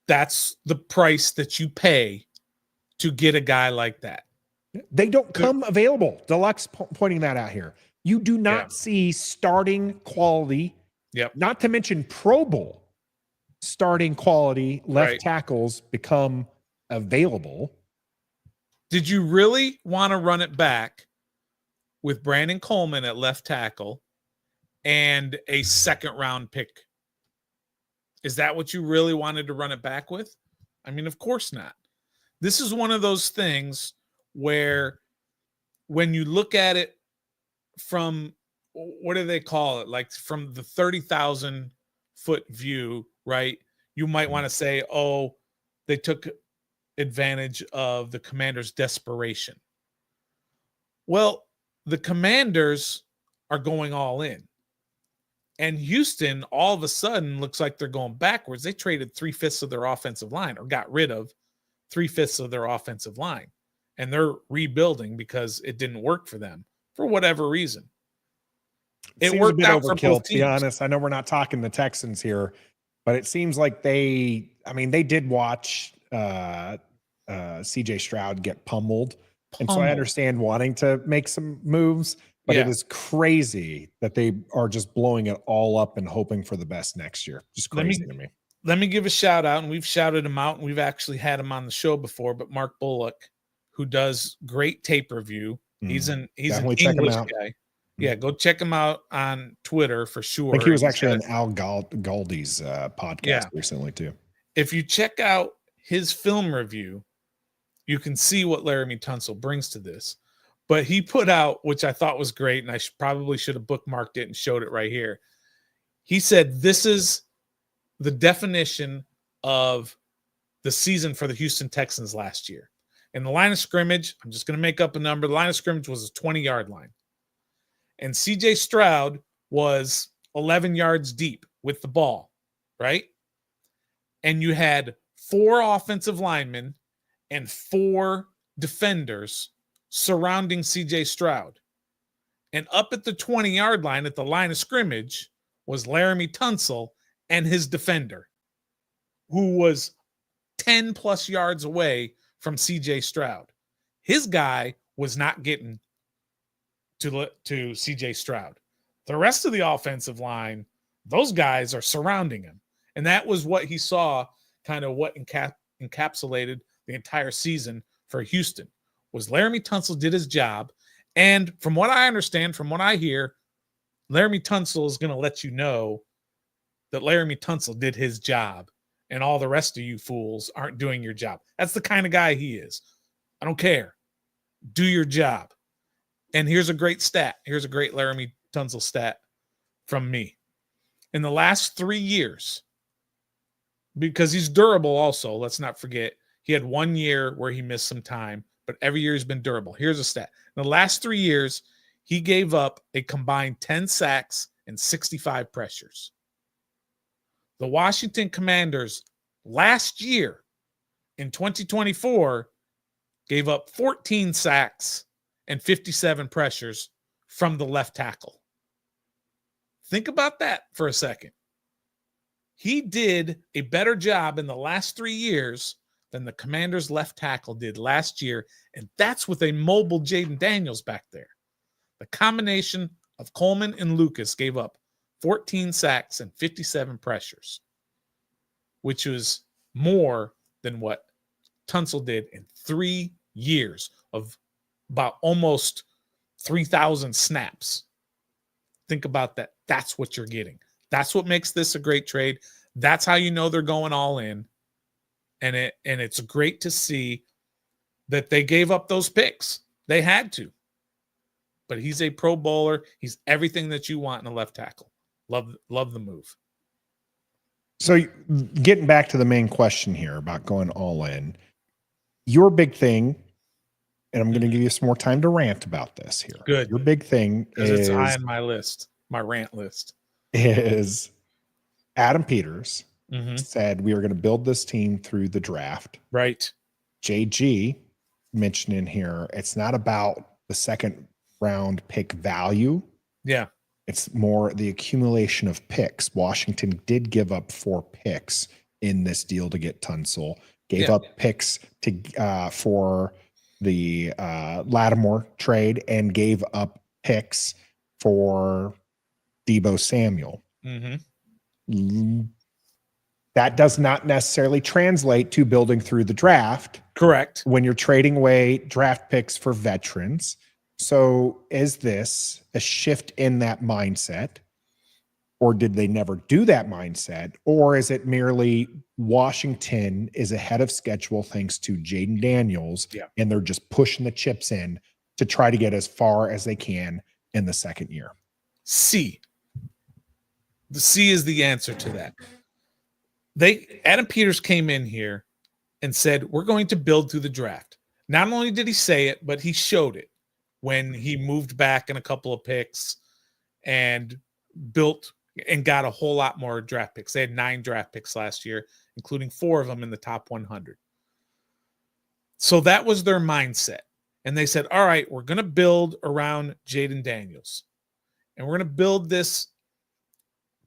That's the price that you pay to get a guy like that. They don't come available. Deluxe pointing that out here. You do not see starting quality, not to mention Pro Bowl starting quality left tackles become available. Did you really want to run it back with Brandon Coleman at left tackle and a second round pick? Is that what you really wanted to run it back with? I mean, of course not. This is one of those things where when you look at it from, what do they call it? Like from the 30,000 foot view, right? You might want to say, oh, they took advantage of the Commanders' desperation. Well, the Commanders are going all in. And Houston, all of a sudden, looks like they're going backwards. They traded 3/5 of their offensive line, or got rid of 3/5 of their offensive line. And they're rebuilding because it didn't work for them for whatever reason. It worked out for both teams. To be honest, I know we're not talking the Texans here, but it seems like they did watch CJ Stroud get pummeled. And so I understand wanting to make some moves, but it is crazy that they are just blowing it all up and hoping for the best next year. Just crazy to me. Let me give a shout out, and we've shouted him out, and we've actually had him on the show before, but Mark Bullock, who does great tape review. He's an English guy. Yeah, go check him out on Twitter for sure. I think he was actually on Al Galdi's podcast recently too. If you check out his film review, you can see what Laremy Tunsil brings to this. But he put out, which I thought was great, and I probably should have bookmarked it and showed it right here. He said, this is the definition of the season for the Houston Texans last year. In the line of scrimmage, I'm just going to make up a number. The line of scrimmage was a 20-yard line. And CJ Stroud was 11 yards deep with the ball, right? And you had 4 offensive linemen and 4 defenders surrounding CJ Stroud. And up at the 20-yard line, at the line of scrimmage, was Laremy Tunsil and his defender, who was 10 plus yards away from CJ Stroud. His guy was not getting to CJ Stroud. The rest of the offensive line, those guys are surrounding him. And that was what he saw, kind of what encapsulated the entire season for Houston. Was Laremy Tunsil did his job. And from what I understand, from what I hear, Laremy Tunsil is going to let you know that Laremy Tunsil did his job and all the rest of you fools aren't doing your job. That's the kind of guy he is. I don't care. Do your job. And here's a great stat. Here's a great Laremy Tunsil stat from me. In the last 3 years, because he's durable also, let's not forget, he had 1 year where he missed some time, but every year he's been durable. Here's a stat. In the last 3 years, he gave up a combined 10 sacks and 65 pressures. The Washington Commanders last year in 2024 gave up 14 sacks and 57 pressures from the left tackle. Think about that for a second. He did a better job in the last 3 years than the Commanders' left tackle did last year, and that's with a mobile Jaden Daniels back there. The combination of Coleman and Lucas gave up 14 sacks and 57 pressures, which was more than what Tunsil did in 3 years of about almost 3,000 snaps. Think about that. That's what you're getting. That's what makes this a great trade. That's how you know they're going all in. And it's great to see that they gave up those picks. They had to. But he's a Pro Bowler. He's everything that you want in a left tackle. Love the move. So getting back to the main question here about going all in, your big thing, and I'm going to give you some more time to rant about this here. Good. Your big thing is it's high on my list, my rant list. Is Adam Peters said we are going to build this team through the draft. Right. JG mentioned in here, it's not about the second round pick value. Yeah. It's more the accumulation of picks. Washington did give up 4 picks in this deal to get Tunsil. Gave up picks to for the Lattimore trade and gave up picks for Deebo Samuel. That does not necessarily translate to building through the draft. Correct. When you're trading away draft picks for veterans. So is this a shift in that mindset? Or did they never do that mindset? Or is it merely Washington is ahead of schedule thanks to Jaden Daniels, and they're just pushing the chips in to try to get as far as they can in the second year? C. The C is the answer to that. Adam Peters came in here and said, we're going to build through the draft. Not only did he say it, but he showed it when he moved back in a couple of picks and built and got a whole lot more draft picks. They had 9 draft picks last year, including 4 of them in the top 100. So that was their mindset. And they said, all right, we're going to build around Jaden Daniels. And we're going to build this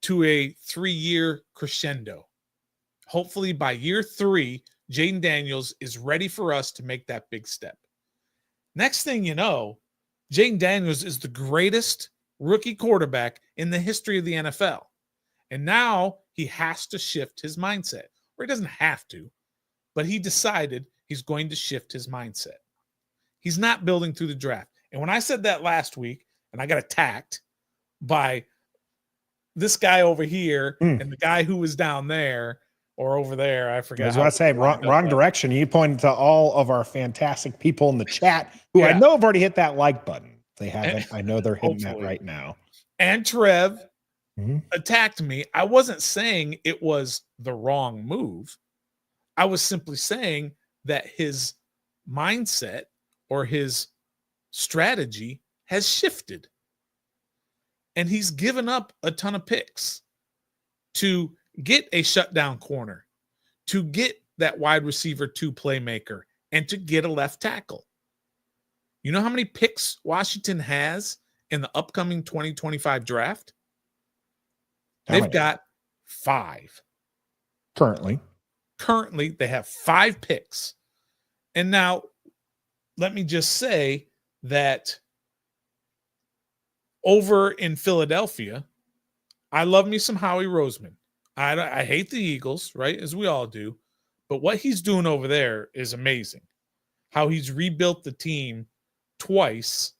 to a 3-year crescendo. Hopefully by year 3, Jaden Daniels is ready for us to make that big step. Next thing you know, Jaden Daniels is the greatest rookie quarterback in the history of the NFL. And now he has to shift his mindset. Or he doesn't have to, but he decided he's going to shift his mindset. He's not building through the draft. And when I said that last week, and I got attacked by this guy over here and the guy who was down there or over there, I forget. I was about to say, wrong direction. You pointed to all of our fantastic people in the chat who I know have already hit that like button. They haven't. I know they're hitting that right now. And Trev attacked me. I wasn't saying it was the wrong move. I was simply saying that his mindset or his strategy has shifted. And he's given up a ton of picks to get a shutdown corner, to get that wide receiver 2 playmaker, and to get a left tackle. You know how many picks Washington has in the upcoming 2025 draft? They've got 5. Currently, they have 5 picks. And now, let me just say that over in Philadelphia, I love me some Howie Roseman. I hate the Eagles, right, as we all do. But what he's doing over there is amazing. How he's rebuilt the team twice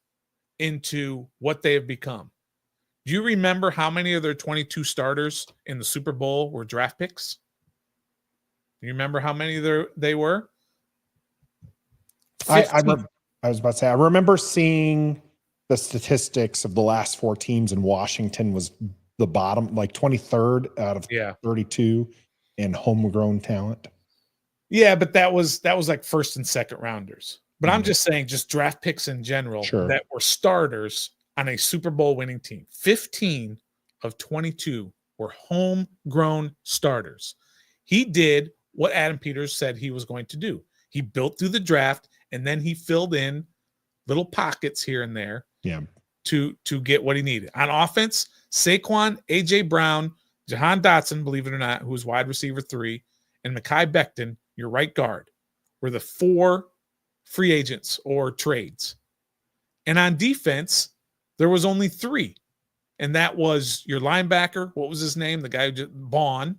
into what they have become. Do you remember how many of their 22 starters in the Super Bowl were draft picks? Do you remember how many they were? I was about to say, I remember seeing the statistics of the last 4 teams, and Washington was the bottom, like 23rd out of 32 in homegrown talent. Yeah, but that was like first and second rounders. But I'm just saying, just draft picks in general that were starters on a Super Bowl winning team. 15 of 22 were homegrown starters. He did what Adam Peters said he was going to do. He built through the draft, and then he filled in little pockets here and there to get what he needed. On offense, Saquon, A.J. Brown, Jahan Dotson, believe it or not, who was wide receiver 3, and Mekhi Becton, your right guard, were the 4 free agents or trades. And on defense, there was only 3. And that was your linebacker. What was his name? The guy who just Bond,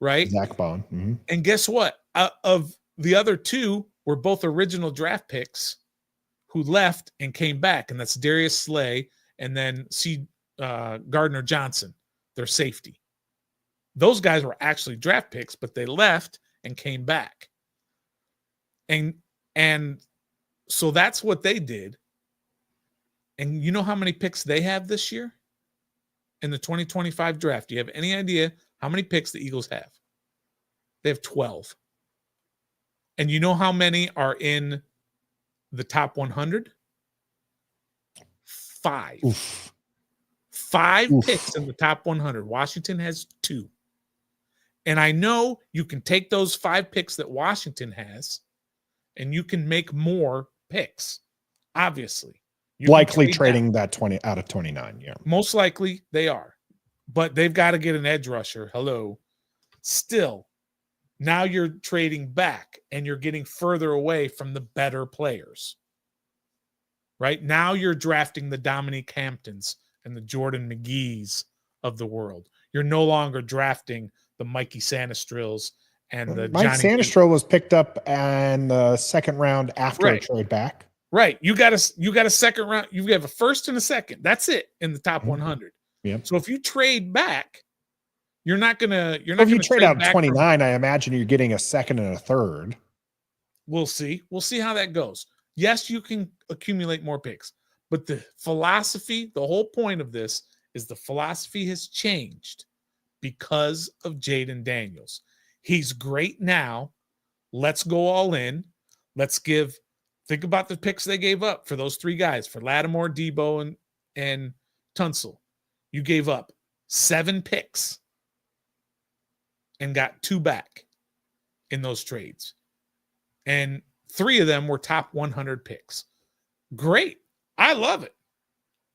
right? Zach Bond. And guess what? Of the other 2 were both original draft picks who left and came back. And that's Darius Slay and then Gardner Johnson, their safety. Those guys were actually draft picks, but they left and came back. And so that's what they did. And you know how many picks they have this year in the 2025 draft? Do you have any idea how many picks the Eagles have? They have 12. And you know how many are in the top 100? 5. Oof. 5 picks in the top 100. Washington has 2. And I know you can take those 5 picks that Washington has and you can make more picks, obviously. Likely trading that 20 out of 29, yeah. Most likely they are. But they've got to get an edge rusher. Hello. Still, now you're trading back and you're getting further away from the better players. Right? Now you're drafting the Dominique Hamptons and the Jordan McGee's of the world. You're no longer drafting the Mikey Sanistrills and the Mike Sanistrill was picked up in the second round after a trade back. Right. You got a second round. You have a first and a second. That's it in the top 100. Yeah. So if you trade back, you're not gonna. If you trade out 29, I imagine you're getting a second and a third. We'll see. We'll see how that goes. Yes, you can accumulate more picks, but the philosophy, the whole point of this is the philosophy has changed because of Jaden Daniels. He's great now. Let's go all in. Let's think about the picks they gave up for those 3 guys, for Lattimore, Deebo, and Tunsil. You gave up 7 picks and got 2 back in those trades. And 3 of them were top 100 picks. Great. I love it.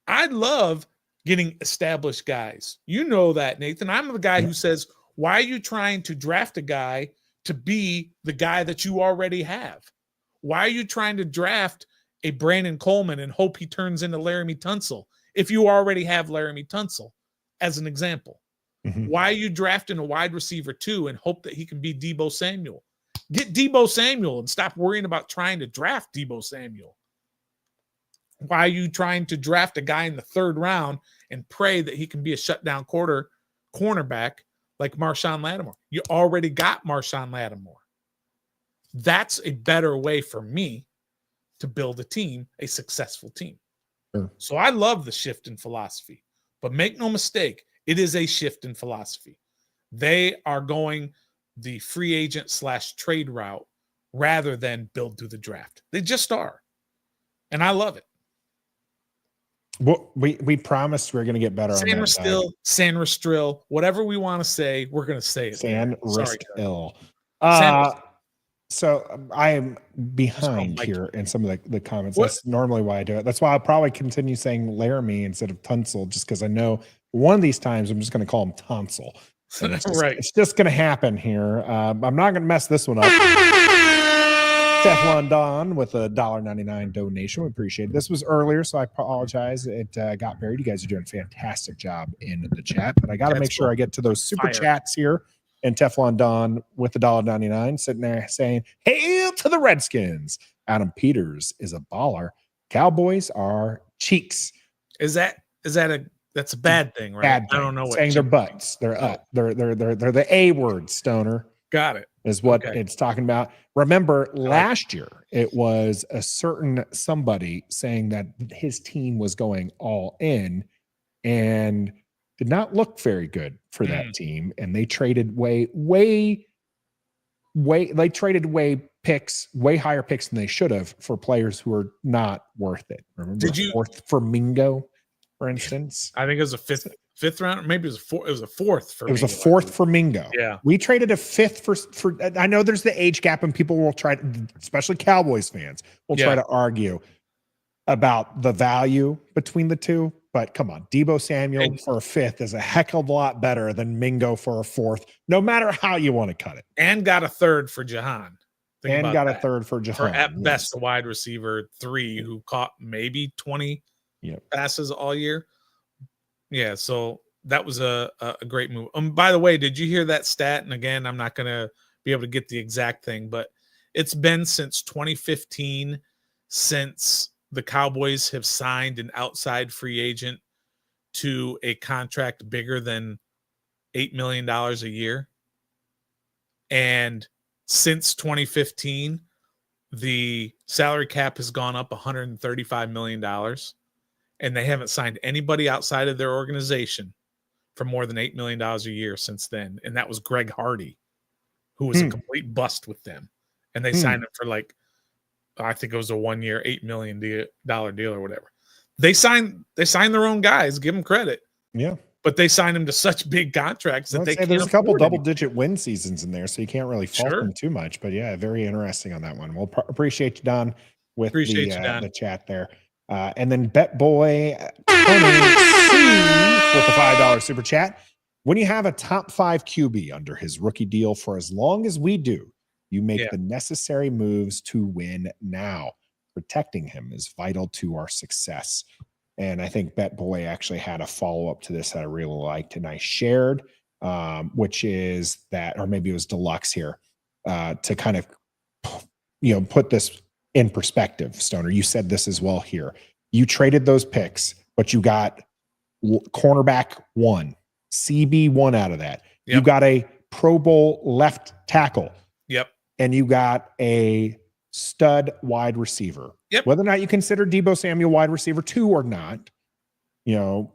I love getting established guys. You know that, Nathan. I'm the guy who says, why are you trying to draft a guy to be the guy that you already have? Why are you trying to draft a Brandon Coleman and hope he turns into Laremy Tunsil if you already have Laremy Tunsil, as an example? Mm-hmm. Why are you drafting a wide receiver 2 and hope that he can be Deebo Samuel? Get Deebo Samuel and stop worrying about trying to draft Deebo Samuel. Why are you trying to draft a guy in the 3rd round and pray that he can be a shutdown cornerback like Marshon Lattimore? You already got Marshon Lattimore. That's a better way for me to build a team, a successful team. Sure. So I love the shift in philosophy, but make no mistake, it is a shift in philosophy. They are going the free agent / trade route rather than build through the draft. They just are. And I love it. Well, we promised we're going to get better on that. Sanristrill, whatever we want to say, we're going to say it. Sanristrill. So I am behind here in some of the comments. That's normally why I do it. That's why I'll probably continue saying Laremy instead of Tunsil, just because I know one of these times I'm just going to call him Tonsil. It's just going to happen here. I'm not going to mess this one up. Teflon Don with a $1.99 donation. We appreciate it. This was earlier, so I apologize. It got buried. You guys are doing a fantastic job in the chat, but I got to make sure I get to those super chats here. And Teflon Don with the $1.99 sitting there saying, "Hail to the Redskins." Adam Peters is a baller. Cowboys are cheeks. That's a bad thing, right? Bad thing. I don't know what saying their butts. They're up. They're the A word, Stoner. Got it. Is what it's talking about. Remember, last year it was a certain somebody saying that his team was going all in and did not look very good for that team. And they traded way higher picks than they should have for players who are not worth it. Remember fourth for Mingo, for instance? I think it was a fifth round. Maybe it was a fourth for Mingo. It was a fourth for Mingo. Yeah. We traded a fifth for I know there's the age gap and people will try, especially Cowboys fans, will try to argue about the value between the two. But come on, Deebo Samuel for a fifth is a heck of a lot better than Mingo for a fourth, no matter how you want to cut it. And got a third for Jahan. A third for Jahan. For at best a wide receiver 3 who caught maybe 20 passes all year. Yeah, so that was a great move. By the way, did you hear that stat? And again, I'm not going to be able to get the exact thing, but it's been since 2015 since the Cowboys have signed an outside free agent to a contract bigger than $8 million a year. And since 2015, the salary cap has gone up $135 million. And they haven't signed anybody outside of their organization for more than $8 million a year since then. And that was Greg Hardy, who was a complete bust with them. And they signed him for like, I think it was a 1 year, $8 million deal or whatever. They signed their own guys, give them credit. Yeah. But they signed them to such big contracts that they can't. There's a couple double-digit win seasons in there, so you can't really fault them too much. But yeah, very interesting on that one. We'll appreciate you, Don, with the chat there. And then Bet Boy Tony C with the $5 super chat. When you have a top 5 QB under his rookie deal for as long as we do, you make the necessary moves to win now. Protecting him is vital to our success. And I think Bet Boy actually had a follow-up to this that I really liked, and I shared, which is that, or maybe it was Deluxe here, to kind of, put this in perspective. Stoner, you said this as well here. You traded those picks, but you got cornerback 1, CB 1 out of that. Yep. You got a Pro Bowl left tackle. Yep. And you got a stud wide receiver. Yep. Whether or not you consider Deebo Samuel wide receiver 2 or not,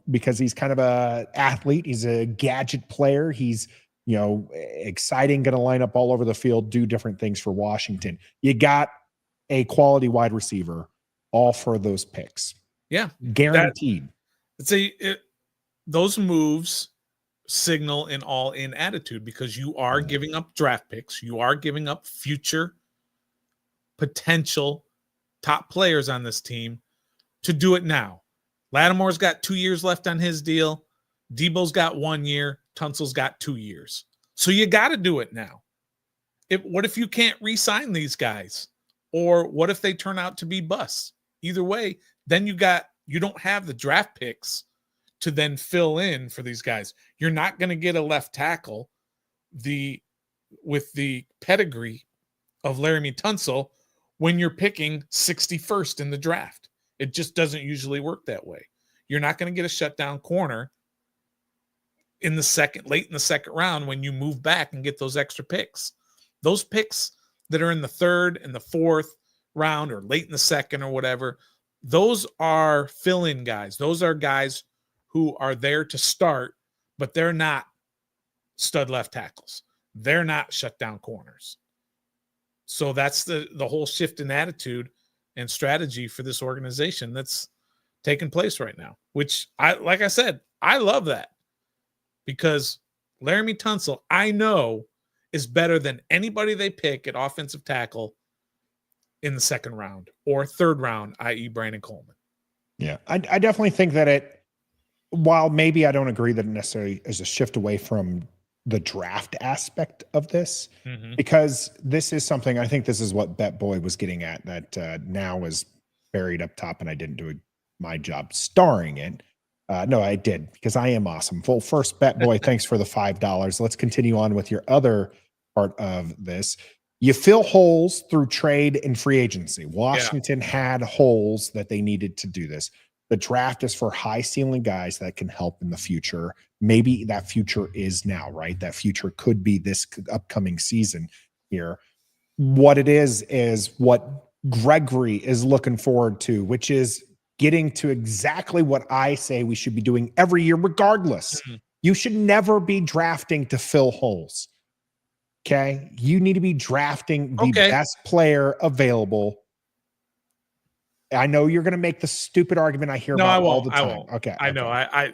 because he's kind of a athlete, he's a gadget player, he's exciting, going to line up all over the field, do different things for Washington. You got a quality wide receiver, all for those picks. Yeah, guaranteed. Those moves signal an all-in attitude because you are giving up draft picks, you are giving up future potential top players on this team to do it now. Lattimore's got 2 years left on his deal. Deebo's got 1 year. Tunsil's got 2 years. So you got to do it now. What if you can't re-sign these guys? Or what if they turn out to be busts? Either way, then you don't have the draft picks to then fill in for these guys. You're not going to get a left tackle with the pedigree of Laremy Tunsil when you're picking 61st in the draft. It just doesn't usually work that way. You're not going to get a shutdown corner late in the second round when you move back and get those extra picks. Those picks that are in the 3rd and the 4th round or late in the 2nd or whatever, those are fill-in guys. Those are guys who are there to start, but they're not stud left tackles. They're not shutdown corners. So that's the whole shift in attitude and strategy for this organization that's taking place right now, which like I said, I love that because Laremy Tunsil, I know, is better than anybody they pick at offensive tackle in the 2nd round or 3rd round, i.e. Brandon Coleman. Yeah, I definitely think that while maybe I don't agree that it necessarily is a shift away from the draft aspect of this, because this is something, I think this is what Bet Boy was getting at, that now is buried up top, and I didn't do my job starring it. No, I did, because I am awesome. Well, first, Bet Boy, thanks for the $5. Let's continue on with your other part of this. You fill holes through trade and free agency. Washington had holes that they needed to do this. The draft is for high ceiling guys that can help in the future. Maybe that future is now, right? That future could be this upcoming season here. What it is what Gregory is looking forward to, which is getting to exactly what I say we should be doing every year, regardless. You should never be drafting to fill holes. Okay. You need to be drafting the best player available. I know you're going to make the stupid argument I hear about all the time. I won't. Okay. I know. I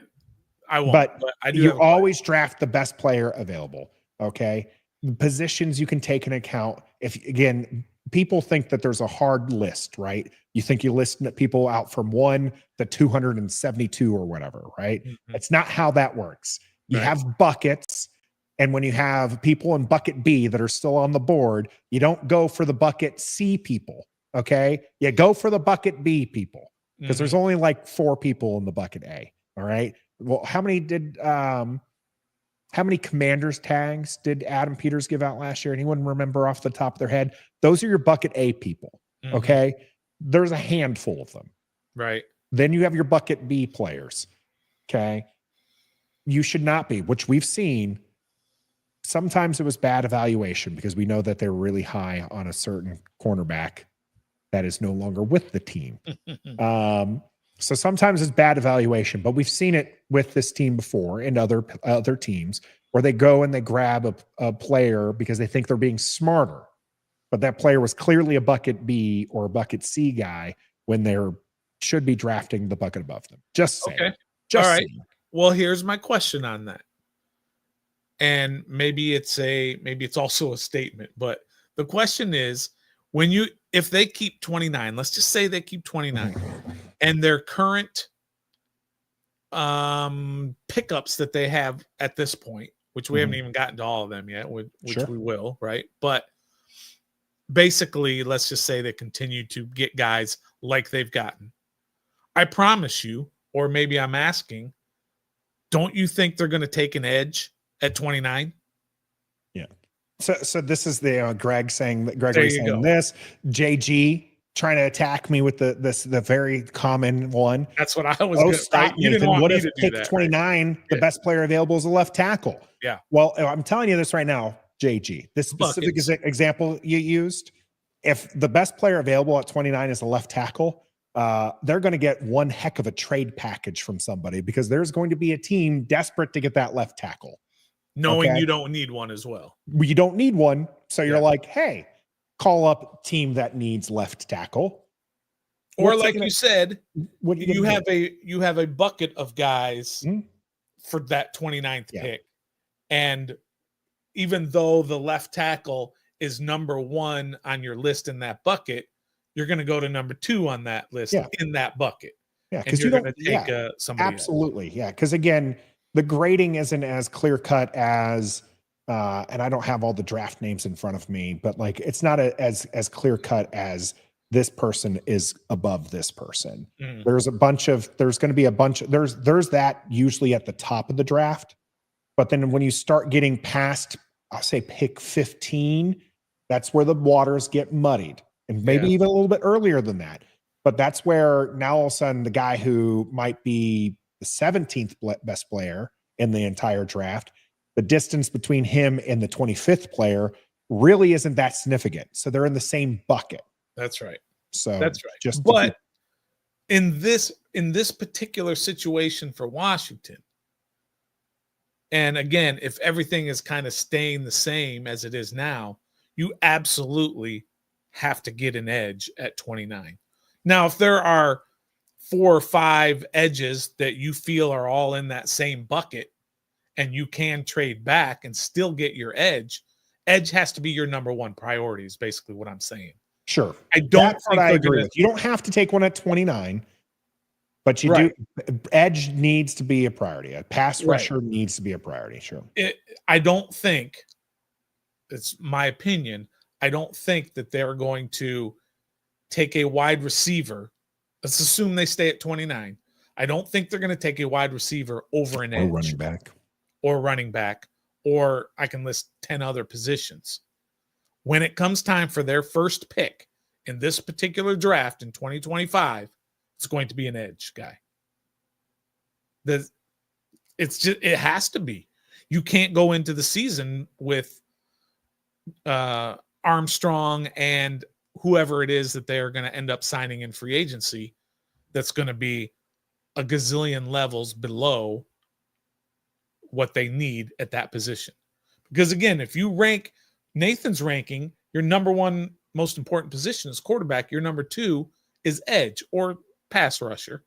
won't. But I do. You always draft the best player available. Okay. Positions you can take into account. If, again, people think that there's a hard list, right? You think you list people out from 1 to 272 or whatever, right? It's not how that works. You have buckets. And when you have people in bucket B that are still on the board, you don't go for the bucket C people. Okay. You go for the bucket B people because there's only like 4 people in the bucket A. All right. Well, how many Commanders tags did Adam Peters give out last year? Anyone remember off the top of their head? Those are your bucket A people. Okay. There's a handful of them. Right. Then you have your bucket B players. Okay. you should not be, which we've seen. Sometimes it was bad evaluation because we know that they're really high on a certain cornerback that is no longer with the team. So sometimes it's bad evaluation, but we've seen it with this team before and other teams where they go and they grab a player because they think they're being smarter, but that player was clearly a bucket B or a bucket C guy when they're should be drafting the bucket above them. Just saying. Okay. Just all right. saying. Well, here's my question on that. And maybe it's also a statement, but the question is if they keep 29, let's just say they keep 29 and their current pickups that they have at this point, which we haven't even gotten to all of them yet, which we will, right? But basically, let's just say they continue to get guys like they've gotten. I promise you, or maybe I'm asking, don't you think they're going to take an edge at 29? Yeah. So this is the Greg saying that Gregory's saying go. this. JG trying to attack me with the very common one. That's what I was. Oh, stop, right? You didn't Nathan. want What me if to do pick that, 29? Right? The best player available is a left tackle. Yeah. Well, I'm telling you this right now, JG. This specific example you used. If the best player available at 29 is a left tackle, they're going to get one heck of a trade package from somebody because there's going to be a team desperate to get that left tackle. Knowing you don't need one as well. You don't need one. So you're like, hey, call up team that needs left tackle. Or like you said, you have a bucket of guys for that 29th pick. And even though the left tackle is number 1 on your list in that bucket, you're going to go to number 2 on that list in that bucket. Yeah, because you're going to take somebody absolutely else. Yeah, because again, the grading isn't as clear cut as and I don't have all the draft names in front of me, but like it's not as clear cut as this person is above this person. There's going to be a bunch of there's that usually at the top of the draft, but then when you start getting past, I'll say pick 15, that's where the waters get muddied, and maybe even a little bit earlier than that. But that's where now all of a sudden the guy who might be the 17th best player in the entire draft, the distance between him and the 25th player really isn't that significant. So they're in the same bucket. That's right. So that's right. In this particular situation for Washington, and again, if everything is kind of staying the same as it is now, you absolutely have to get an edge at 29. Now, if there are 4 or 5 edges that you feel are all in that same bucket and you can trade back and still get your edge has to be your number 1 priority is basically what I'm saying. Sure. I don't think I agree with. You don't have to take one at 29, but you do. Edge needs to be a priority. A pass rusher needs to be a priority. Sure. I don't think, it's my opinion, I don't think that they're going to take a wide receiver. Let's assume they stay at 29. I don't think they're going to take a wide receiver over an edge. Running back, or I can list 10 other positions. When it comes time for their first pick in this particular draft in 2025, it's going to be an edge guy. It has to be. You can't go into the season with Armstrong and whoever it is that they are going to end up signing in free agency that's going to be a gazillion levels below what they need at that position. Because again, if you rank Nathan's ranking, your number 1 most important position is quarterback. Your number 2 is edge or pass rusher.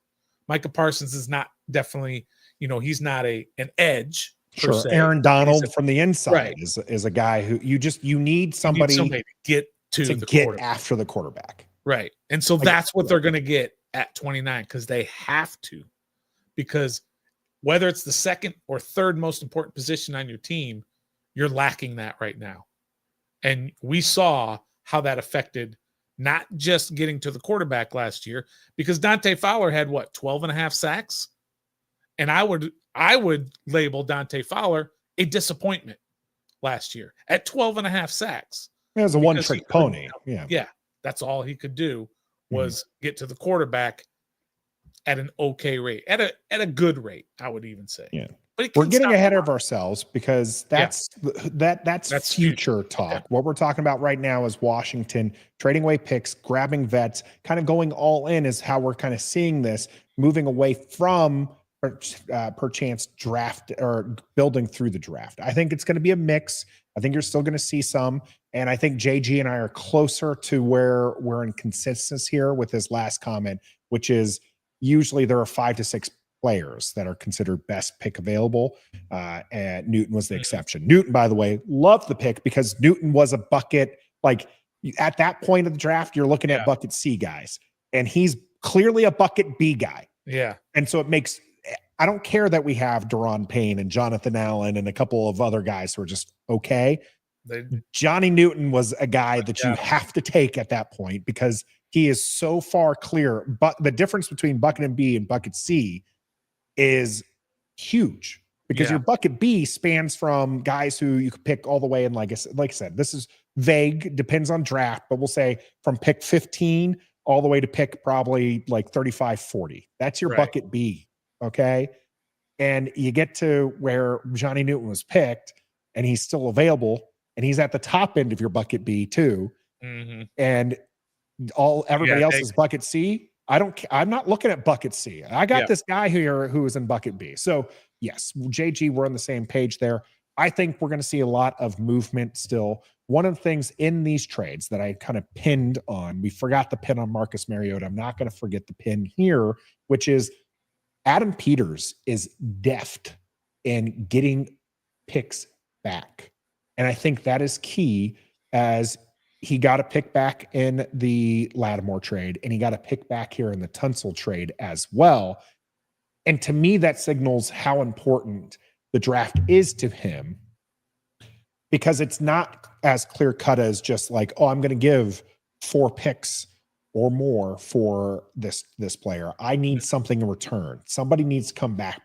Micah Parsons is not definitely, he's not an edge. Sure. Aaron Donald from the inside is a guy who you need somebody to get after the quarterback. Right. And so that's what they're going to get at 29 because they have to. Because whether it's the 2nd or 3rd most important position on your team, you're lacking that right now. And we saw how that affected not just getting to the quarterback last year, because Dante Fowler had 12 and a half sacks. And I would label Dante Fowler a disappointment last year at 12 and a half sacks. It was a one-trick pony. Yeah. That's all he could do was get to the quarterback at an okay rate, at a good rate, I would even say. Yeah. But we're getting ahead of ourselves because that's future talk. Okay. What we're talking about right now is Washington trading away picks, grabbing vets, kind of going all in is how we're kind of seeing this, moving away from perchance draft or building through the draft. I think it's going to be a mix. I think you're still going to see some. And I think JG and I are closer to where we're in consensus here with his last comment, which is usually there are 5 to 6 players that are considered best pick available. And Newton was the exception. Newton, by the way, loved the pick because Newton was a bucket. Like at that point of the draft, you're looking at bucket C guys, and he's clearly a bucket B guy. Yeah. And so it makes, I don't care that we have Daron Payne and Jonathan Allen and a couple of other guys who are just okay. Johnny Newton was a guy that you have to take at that point because he is so far clear. But the difference between bucket and B and bucket C is huge because your bucket B spans from guys who you could pick all the way. And like I said, this is vague, depends on draft, but we'll say from pick 15 all the way to pick probably like 35, 40. That's your bucket B. Okay. And you get to where Johnny Newton was picked and he's still available and he's at the top end of your bucket B too. And everybody else is bucket C. I'm not looking at bucket C. I got this guy here who is in bucket B. So yes, JG, we're on the same page there. I think we're going to see a lot of movement still. One of the things in these trades that I kind of pinned on, we forgot the pin on Marcus Mariota. I'm not going to forget the pin here, which is Adam Peters is deft in getting picks back. And I think that is key, as he got a pick back in the Lattimore trade, and he got a pick back here in the Tunsil trade as well. And to me, that signals how important the draft is to him, because it's not as clear cut as just like, oh, I'm going to give 4 picks or more for this player. I need something in return. Somebody needs to come back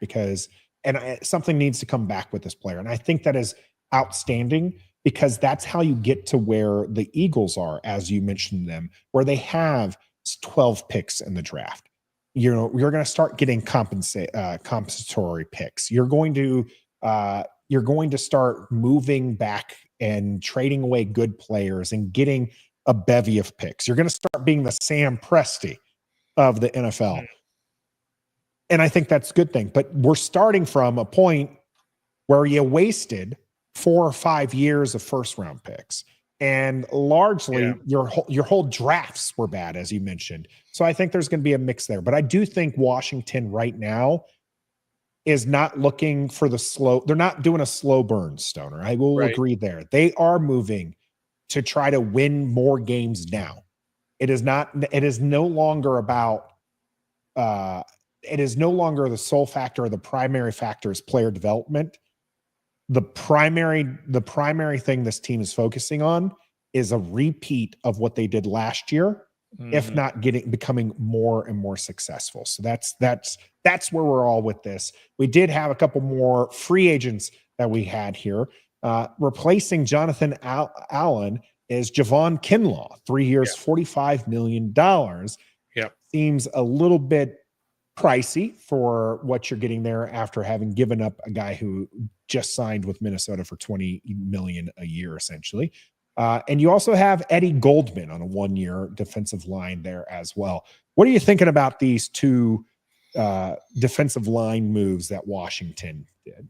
something needs to come back with this player. And I think that is outstanding, because that's how you get to where the Eagles are, as you mentioned them, where they have 12 picks in the draft. You're going to start getting compensatory picks. You're going to start moving back and trading away good players and getting a bevy of picks. You're going to start being the Sam Presti of the NFL. And I think that's a good thing. But we're starting from a point where you wasted 4 or 5 years of first round picks. And largely your whole drafts were bad, as you mentioned. So I think there's going to be a mix there. But I do think Washington right now is not looking for they're not doing a slow burn, Stoner. I will agree there. They are moving to try to win more games now. It is no longer about it is no longer the sole factor or the primary factor is player development. The primary thing this team is focusing on is a repeat of what they did last year, if not becoming more and more successful. So that's where we're all with this. We did have a couple more free agents that we had here. Replacing Jonathan Allen is Javon Kinlaw, 3 years, $45 million. Seems a little bit pricey for what you're getting there after having given up a guy who just signed with Minnesota for $20 million a year, essentially. And you also have Eddie Goldman on a 1-year defensive line there as well. What are you thinking about these 2 defensive line moves that Washington did?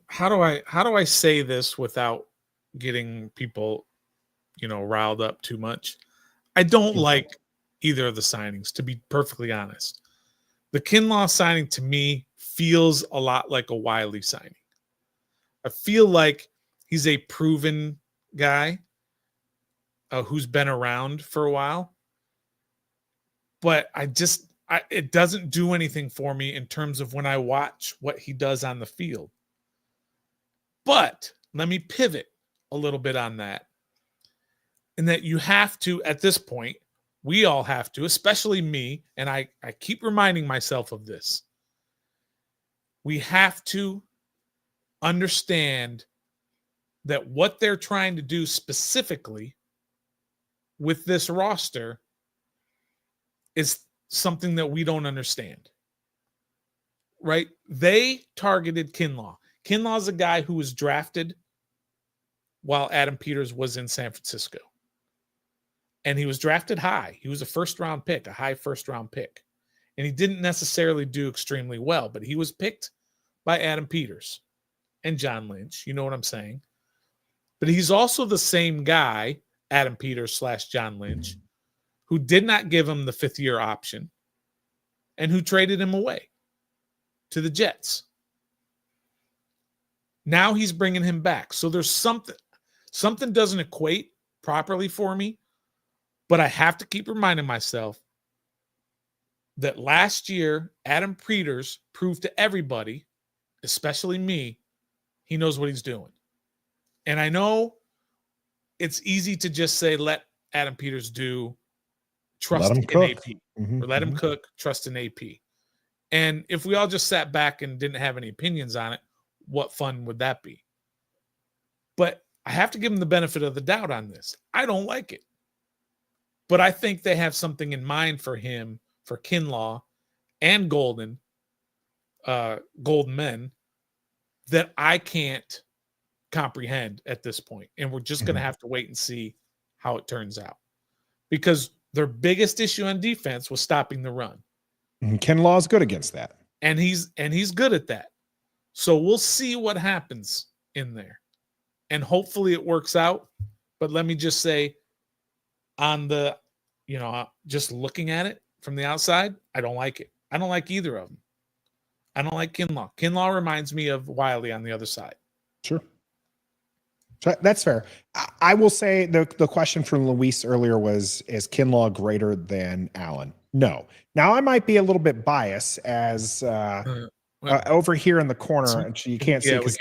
How do I say this without getting people, riled up too much? I don't like either of the signings, to be perfectly honest. The Kinlaw signing to me feels a lot like a Wiley signing. I feel like he's a proven guy who's been around for a while, but it doesn't do anything for me in terms of when I watch what he does on the field. But let me pivot a little bit on that. And that you have to, at this point, we all have to, especially me, and I keep reminding myself of this. We have to understand that what they're trying to do specifically with this roster is something that we don't understand. right? They targeted Kinlaw. Kinlaw's a guy who was drafted while Adam Peters was in San Francisco. And he was drafted high. He was a first-round pick, a high first-round pick. And he didn't necessarily do extremely well, but he was picked by Adam Peters and John Lynch. You know what I'm saying? But he's also the same guy, Adam Peters / John Lynch, who did not give him the fifth-year option and who traded him away to the Jets. Now he's bringing him back. So there's something doesn't equate properly for me, but I have to keep reminding myself that last year, Adam Peters proved to everybody, especially me, he knows what he's doing. And I know it's easy to just say, let Adam Peters do, trust in AP. Or let him cook, trust in AP. And if we all just sat back and didn't have any opinions on it, what fun would that be? But I have to give him the benefit of the doubt on this. I don't like it. But I think they have something in mind for him, for Kinlaw and Goldman, that I can't comprehend at this point. And we're just going to have to wait and see how it turns out. Because their biggest issue on defense was stopping the run. And Kinlaw is good against that. And he's good at that. So we'll see what happens in there. And hopefully it works out. But let me just say, on the, just looking at it from the outside, I don't like it. I don't like either of them. I don't like Kinlaw. Kinlaw reminds me of Wiley on the other side. Sure. So that's fair. I will say the question from Luis earlier was, is Kinlaw greater than Allen? No. Now I might be a little bit biased as over here in the corner. You can't see because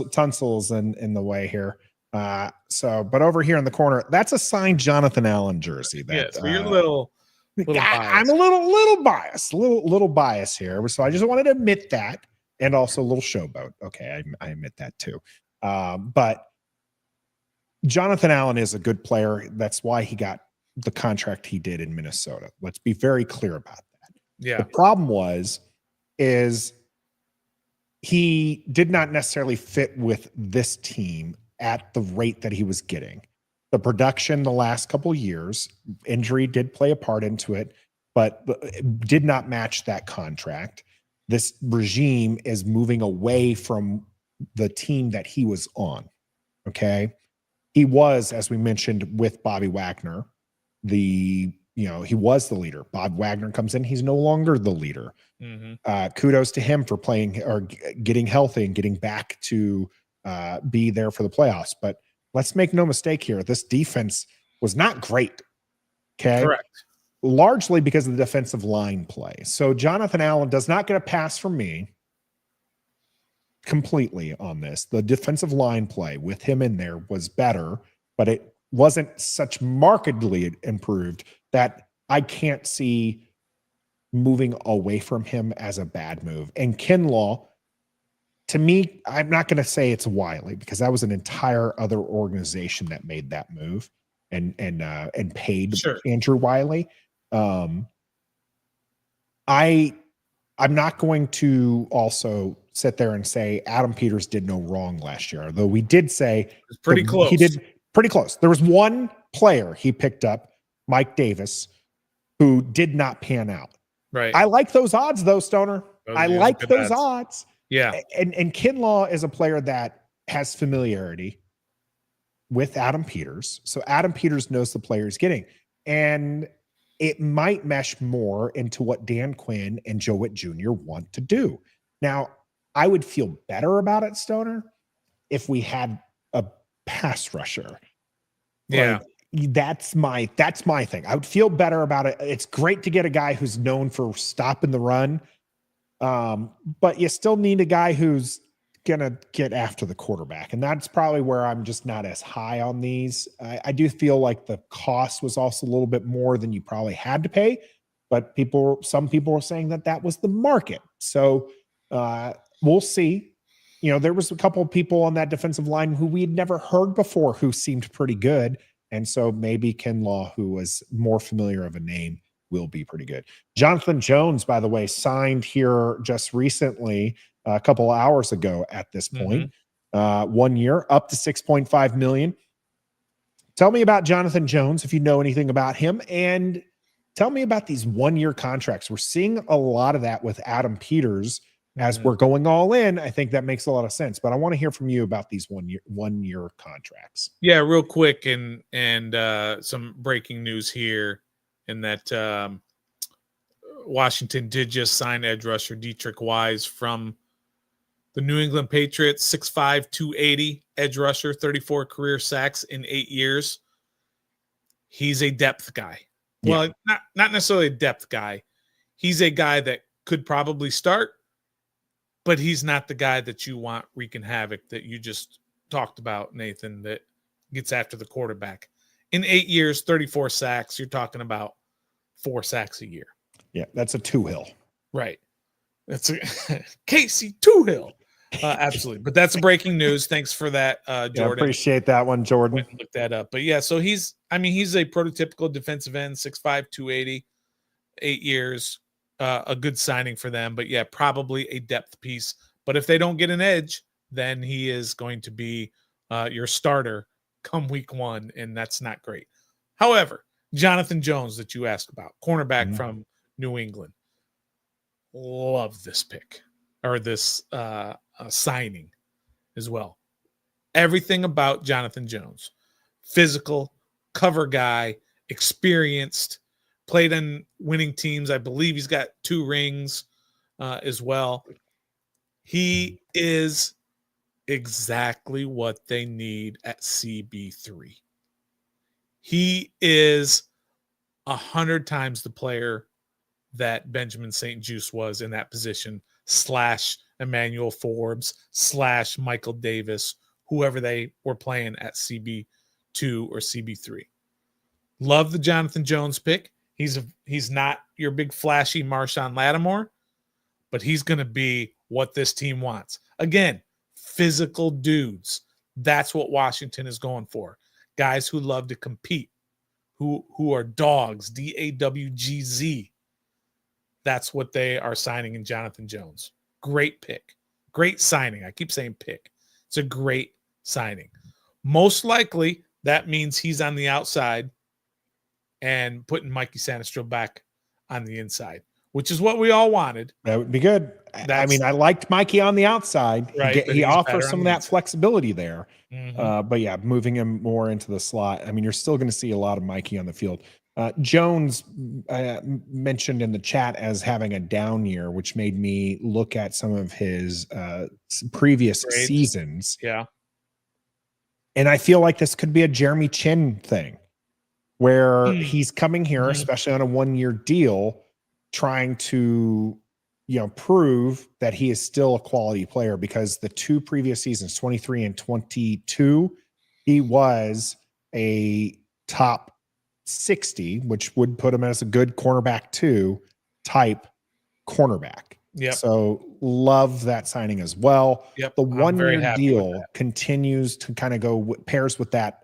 Tunsil's in the way here. But over here in the corner, that's a signed Jonathan Allen jersey. So you're a little I'm a little biased, little bias here. So I just wanted to admit that, and also a little showboat. Okay, I admit that too. But Jonathan Allen is a good player. That's why he got the contract he did in Minnesota. Let's be very clear about that. Yeah. The problem is he did not necessarily fit with this team at the rate that he was getting. The production the last couple of years, injury did play a part into it, but did not match that contract. This regime is moving away from the team that he was on. Okay. He was, as we mentioned with Bobby Wagner, he was the leader. Bob Wagner comes in. He's no longer the leader. Kudos to him for playing or getting healthy and getting back to be there for the playoffs. But let's make no mistake here. This defense was not great. Okay. Correct. Largely because of the defensive line play. So Jonathan Allen does not get a pass from me completely on this. The defensive line play with him in there was better, but it wasn't such markedly improved that I can't see moving away from him as a bad move. And Kinlaw, to me, I'm not going to say it's Wiley because that was an entire other organization that made that move and paid Andrew Wiley. I'm not going to also sit there and say Adam Peters did no wrong last year, although we did say it's pretty close. He did pretty close. There was one player he picked up, Mike Davis, who did not pan out. Right. I like those odds though, Stoner. I like those odds. Yeah. And Kinlaw is a player that has familiarity with Adam Peters. So Adam Peters knows the player he's getting. And it might mesh more into what Dan Quinn and Joe Witt Jr. want to do. Now, I would feel better about it, Stoner, if we had a pass rusher. Yeah. That's my thing. I would feel better about it. It's great to get a guy who's known for stopping the run. But you still need a guy who's going to get after the quarterback. And that's probably where I'm just not as high on these. I do feel like the cost was also a little bit more than you probably had to pay, but some people were saying that was the market. So we'll see. There was a couple of people on that defensive line who we had never heard before who seemed pretty good. And so maybe Kinlaw, who was more familiar of a name, will be pretty good. Jonathan Jones, by the way, signed here just recently, a couple of hours ago at this point. 1 year, up to $6.5 million. Tell me about Jonathan Jones, if you know anything about him, and tell me about these 1 year contracts. We're seeing a lot of that with Adam Peters as we're going all in. I think that makes a lot of sense, but I want to hear from you about these 1 year contracts. Yeah, real quick, and some breaking news here in that Washington did just sign edge rusher Dietrich Wise from the New England Patriots, 6'5", 280, edge rusher, 34 career sacks in 8 years. He's a depth guy. Well, not necessarily a depth guy. He's a guy that could probably start, but he's not the guy that you want wreaking havoc that you just talked about, Nathan, that gets after the quarterback. In 8 years, 34 sacks, you're talking about 4 sacks a year. Yeah, that's a two-hill. Right. That's a Casey two-hill. Absolutely. But that's breaking news. Thanks for that, Jordan. Yeah, appreciate that one, Jordan. Look that up. But yeah, so he's a prototypical defensive end, 6'5", 280, 8 years, a good signing for them. But yeah, probably a depth piece. But if they don't get an edge, then he is going to be your starter come week 1, and that's not great. However, Jonathan Jones that you asked about, cornerback from New England. Love this pick or this signing as well. Everything about Jonathan Jones, physical, cover guy, experienced, played in winning teams. I believe he's got 2 rings as well. He is exactly what they need at CB3. He is 100 times the player that Benjamin St. Juste was in that position, / Emmanuel Forbes / Michael Davis, whoever they were playing at CB2 or CB3. Love the Jonathan Jones pick. He's not your big flashy Marshon Lattimore, but he's going to be what this team wants. Again, physical dudes. That's what Washington is going for. Guys who love to compete, who are dogs, DAWGZ. That's what they are signing in Jonathan Jones. Great pick. Great signing. I keep saying pick. It's a great signing. Most likely, that means he's on the outside and putting Mikey Sanistro back on the inside, which is what we all wanted. That would be good. I mean, I liked Mikey on the outside. Right, he offers some of that flexibility there. Mm-hmm. But yeah, moving him more into the slot. I mean, you're still going to see a lot of Mikey on the field. Jones mentioned in the chat as having a down year, which made me look at some of his previous seasons. Yeah. And I feel like this could be a Jeremy Chinn thing where he's coming here, especially on a 1 year deal, trying to, prove that he is still a quality player, because the 2 previous seasons, 23 and 22, he was a top 60, which would put him as a good cornerback 2 type cornerback. Yeah. So love that signing as well. Yep. The 1 year deal continues to kind of go pairs with that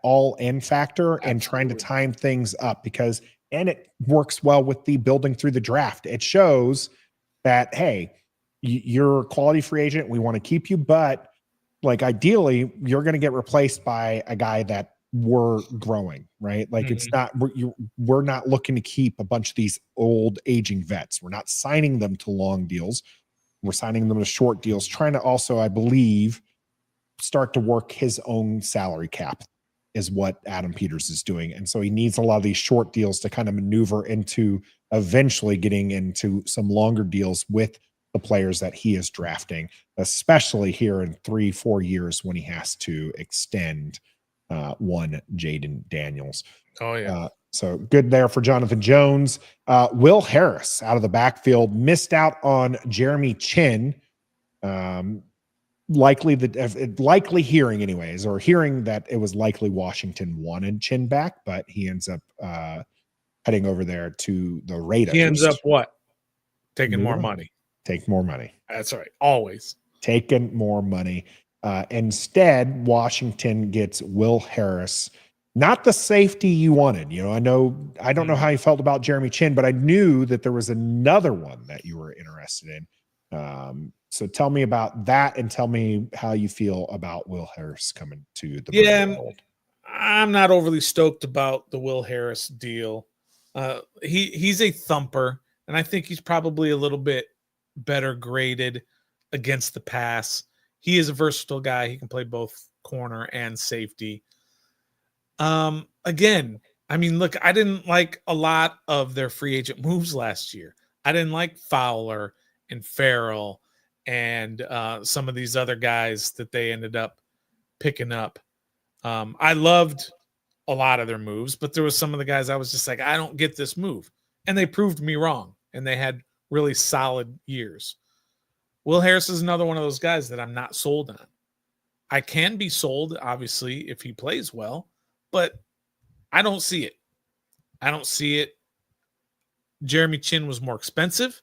all in factor. Absolutely. And trying to time things up and it works well with the building through the draft. It shows that, hey, you're a quality free agent. We want to keep you, but like ideally you're going to get replaced by a guy that we're growing, right? Like it's not, we're not looking to keep a bunch of these old aging vets. We're not signing them to long deals. We're signing them to short deals, trying to also, I believe, start to work his own salary cap is what Adam Peters is doing. And so he needs a lot of these short deals to kind of maneuver into eventually getting into some longer deals with the players that he is drafting, especially here in 3-4 years when he has to extend one Jaden Daniels. Oh yeah. So good there for Jonathan Jones. Will Harris out of the backfield, missed out on Jeremy Chinn. Likely hearing anyways, or hearing that it was likely Washington wanted Chinn back, but he ends up heading over there to the Raiders. He ends up what? Taking more money. Take more money. That's right. Always. Taking more money. Instead, Washington gets Will Harris, Not the safety you wanted. I don't know how you felt about Jeremy Chinn, but I knew that there was another one that you were interested in. So tell me about that and tell me how you feel about Will Harris coming to the fold. I'm not overly stoked about the Will Harris deal. He's a thumper, and I think he's probably a little bit better graded against the pass. He is a versatile guy. He can play both corner and safety. Again, I mean, look, I didn't like a lot of their free agent moves last year. I didn't like Fowler and Farrell and some of these other guys that they ended up picking up. I loved a lot of their moves, but there was some of the guys I was just like, I don't get this move. And they proved me wrong, and they had really solid years. Will Harris is another one of those guys that I'm not sold on. I can be sold, obviously, if he plays well, but I don't see it. I don't see it. Jeremy Chinn was more expensive,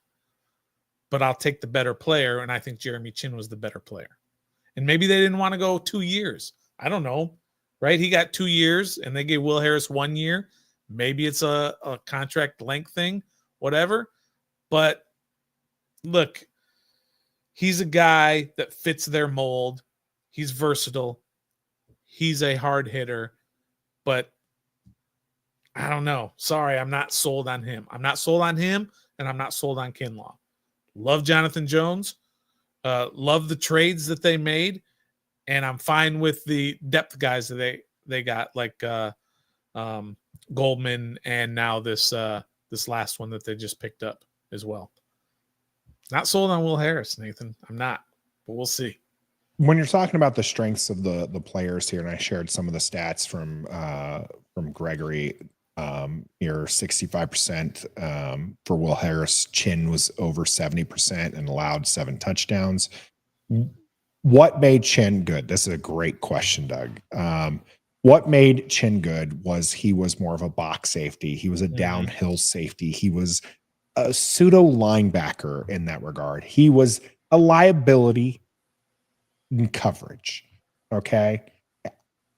but I'll take the better player, and I think Jeremy Chinn was the better player. And maybe they didn't want to go 2 years. I don't know, right? He got 2 years, and they gave Will Harris 1 year. Maybe it's a contract length thing, whatever. But look, he's a guy that fits their mold. He's versatile. He's a hard hitter. But I don't know. Sorry, I'm not sold on him. I'm not sold on him, and I'm not sold on Kinlaw. Love Jonathan Jones. Love the trades that they made, and I'm fine with the depth guys that they got, like Goldman, and now this last one that they just picked up as well. Not sold on Will Harris, Nathan. I'm not, but we'll see. When you're talking about the strengths of the players here, and I shared some of the stats from Gregory, here 65% for Will Harris. Chinn was over 70% and allowed 7 touchdowns. What made Chinn good? This is a great question, Doug. What made Chinn good was he was more of a box safety. He was a downhill safety. He was a pseudo linebacker in that regard. He was a liability in coverage. Okay.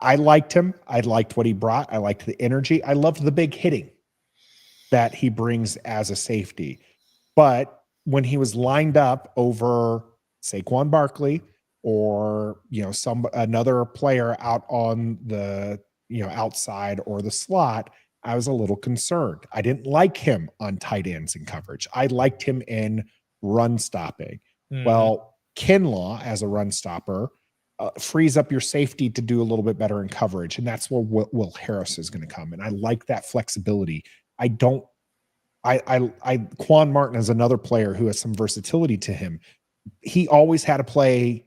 I liked him. I liked what he brought. I liked the energy. I loved the big hitting that he brings as a safety. But when he was lined up over Saquon Barkley or, another player out on the, outside or the slot, I was a little concerned. I didn't like him on tight ends in coverage. I liked him in run stopping. Well, Kinlaw as a run stopper frees up your safety to do a little bit better in coverage. And that's where Will Harris is going to come. And I like that flexibility. Quan Martin is another player who has some versatility to him. He always had to play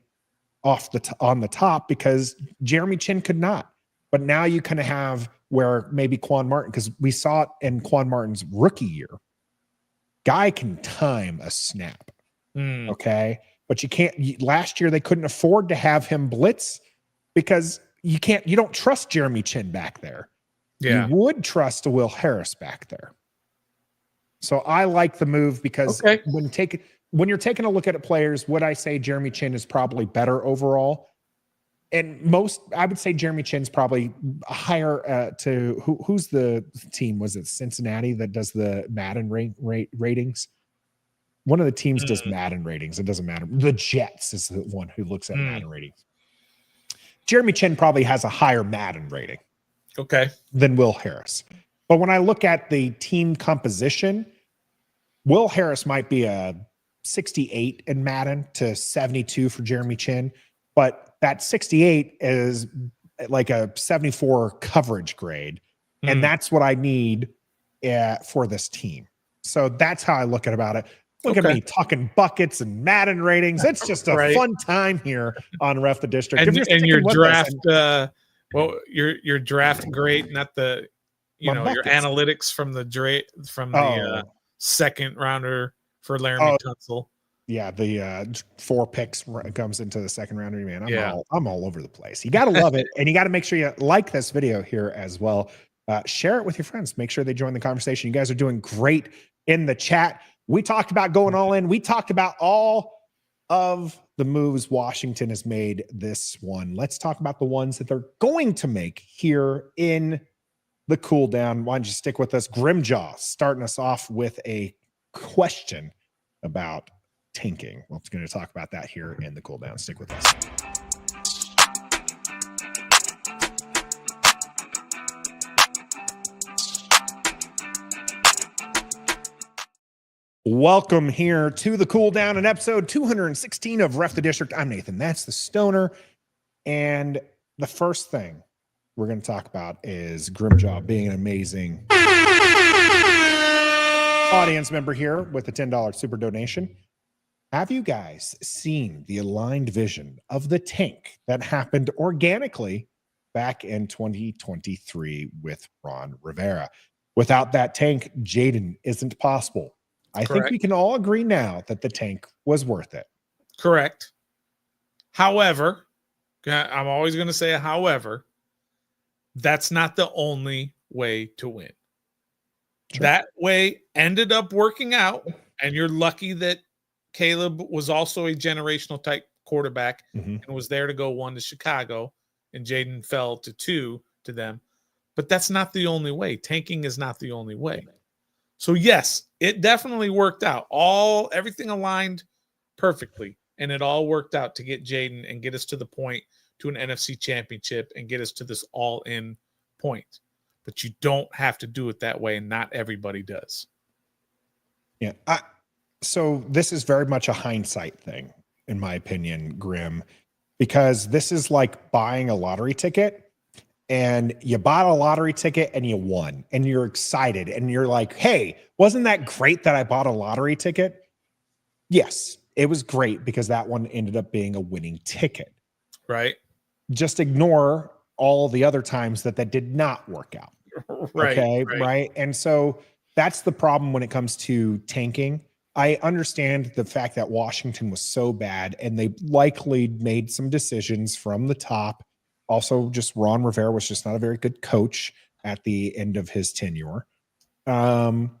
on the top because Jeremy Chinn could not. But now you kind of have where maybe Quan Martin, because we saw it in Quan Martin's rookie year, guy can time a snap. Okay. But you can't. Last year, they couldn't afford to have him blitz because you don't trust Jeremy Chinn back there. Yeah. You would trust a Will Harris back there. So I like the move because when you're taking a look at players, would I say Jeremy Chinn is probably better overall? And I would say Jeremy Chinn's probably higher to who's the team? Was it Cincinnati that does the Madden ratings? One of the teams does Madden ratings. It doesn't matter. The Jets is the one who looks at Madden ratings. Jeremy Chinn probably has a higher Madden rating than Will Harris. But when I look at the team composition, Will Harris might be a 68 in Madden to 72 for Jeremy Chinn. But that 68 is like a 74 coverage grade. And that's what I need for this team. So that's how I look about it. Look at me talking buckets and Madden ratings. It's just a fun time here on Ref the District. And your draft, your draft grade, not the, your analytics from the second rounder for Laremy Tunsil. Yeah, the 4 picks comes into the second rounder. Man, I'm all over the place. You got to love it, and you got to make sure you like this video here as well. Share it with your friends. Make sure they join the conversation. You guys are doing great in the chat. We talked about going all in. We talked about all of the moves Washington has made this one, let's talk about the ones that they're going to make here in the cool down. Why don't you stick with us? Grimjaw starting us off with a question about tanking. We're going to talk about that here in the cool down. Stick with us. Welcome here to the cool down in episode 216 of Ref the District. I'm Nathan. That's the Stoner. And the first thing we're going to talk about is Grimjaw being an amazing audience member here with a $10 super donation. Have you guys seen the aligned vision of the tank that happened organically back in 2023 with Ron Rivera? Without that tank, Jaden isn't possible. I think we can all agree now that the tank was worth it. Correct. However, I'm always going to say however, that's not the only way to win. Sure. That way ended up working out, and you're lucky that Caleb was also a generational type quarterback and was there to go 1 to Chicago, and Jaden fell to 2 to them. But that's not the only way. Tanking is not the only way. So yes, it definitely worked out. Everything aligned perfectly, and it all worked out to get Jaden and get us to the point to an NFC championship and get us to this all-in point. But you don't have to do it that way, and not everybody does. Yeah. So this is very much a hindsight thing, in my opinion, Grim, because this is like buying a lottery ticket. And you bought a lottery ticket and you won and you're excited and you're like, hey, wasn't that great that I bought a lottery ticket? Yes, it was great because that one ended up being a winning ticket. Right. Just ignore all the other times that did not work out. Right. Okay. Right. And so that's the problem when it comes to tanking. I understand the fact that Washington was so bad and they likely made some decisions from the top. Also, just Ron Rivera was just not a very good coach at the end of his tenure. Some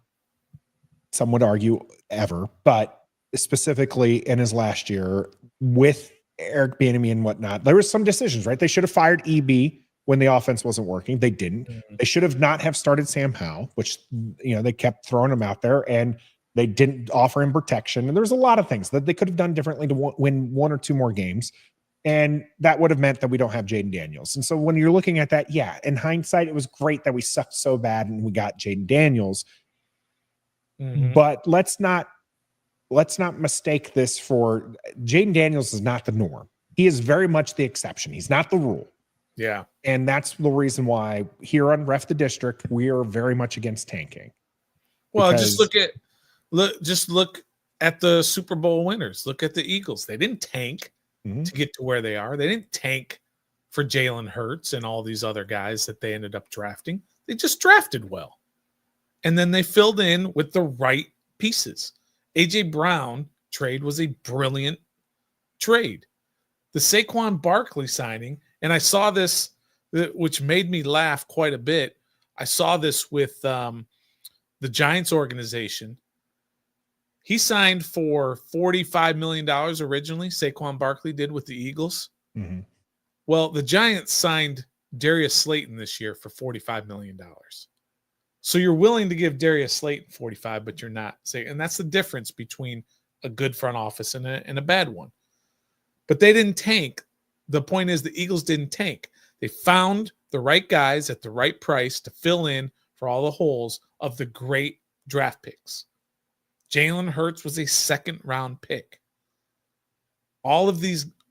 would argue ever, but specifically in his last year with Eric Bieniemy and whatnot, there was some decisions, right? They should have fired EB when the offense wasn't working. They didn't. They should have not have started Sam Howell, which, they kept throwing him out there, and they didn't offer him protection. And there's a lot of things that they could have done differently to win 1 or 2 more games. And that would have meant that we don't have Jaden Daniels. And so when you're looking at that, yeah, in hindsight, it was great that we sucked so bad and we got Jaden Daniels. But let's not mistake this for Jaden Daniels is not the norm. He is very much the exception. He's not the rule. Yeah. And that's the reason why here on Ref the District, we are very much against tanking. Well, just look at the Super Bowl winners. Look at the Eagles. They didn't tank to get to where they are. They didn't tank for Jalen Hurts and all these other guys that they ended up drafting. They just drafted well. And then they filled in with the right pieces. AJ Brown trade was a brilliant trade. The Saquon Barkley signing, and I saw this, which made me laugh quite a bit. I saw this with the Giants organization. He signed for $45 million originally. Saquon Barkley did with the Eagles. Well, the Giants signed Darius Slayton this year for $45 million. So you're willing to give Darius Slayton 45, but you're not saying, and that's the difference between a good front office and a bad one. But they didn't tank. The point is the Eagles didn't tank. They found the right guys at the right price to fill in for all the holes of the great draft picks. Jalen Hurts was a second-round pick. A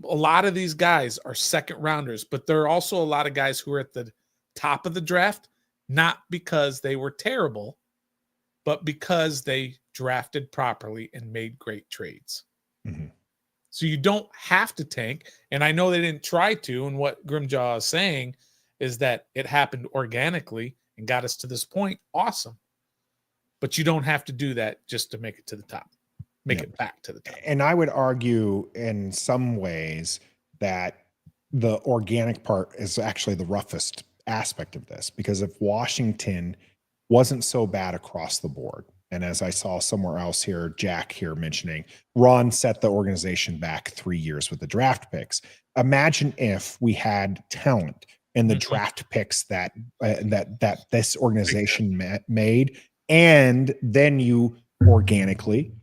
lot of these guys are second-rounders, but there are also a lot of guys who are at the top of the draft, not because they were terrible, but because they drafted properly and made great trades. So you don't have to tank, and I know they didn't try to, and what Grimjaw is saying is that it happened organically and got us to this point. Awesome. But you don't have to do that just to make it to the top, it back to the top. And I would argue in some ways that the organic part is actually the roughest aspect of this, because if Washington wasn't so bad across the board, And as I saw somewhere else here, Jack here mentioning, Ron set the organization back 3 years with the draft picks. Imagine if we had talent in the draft picks that this organization made, and then you organically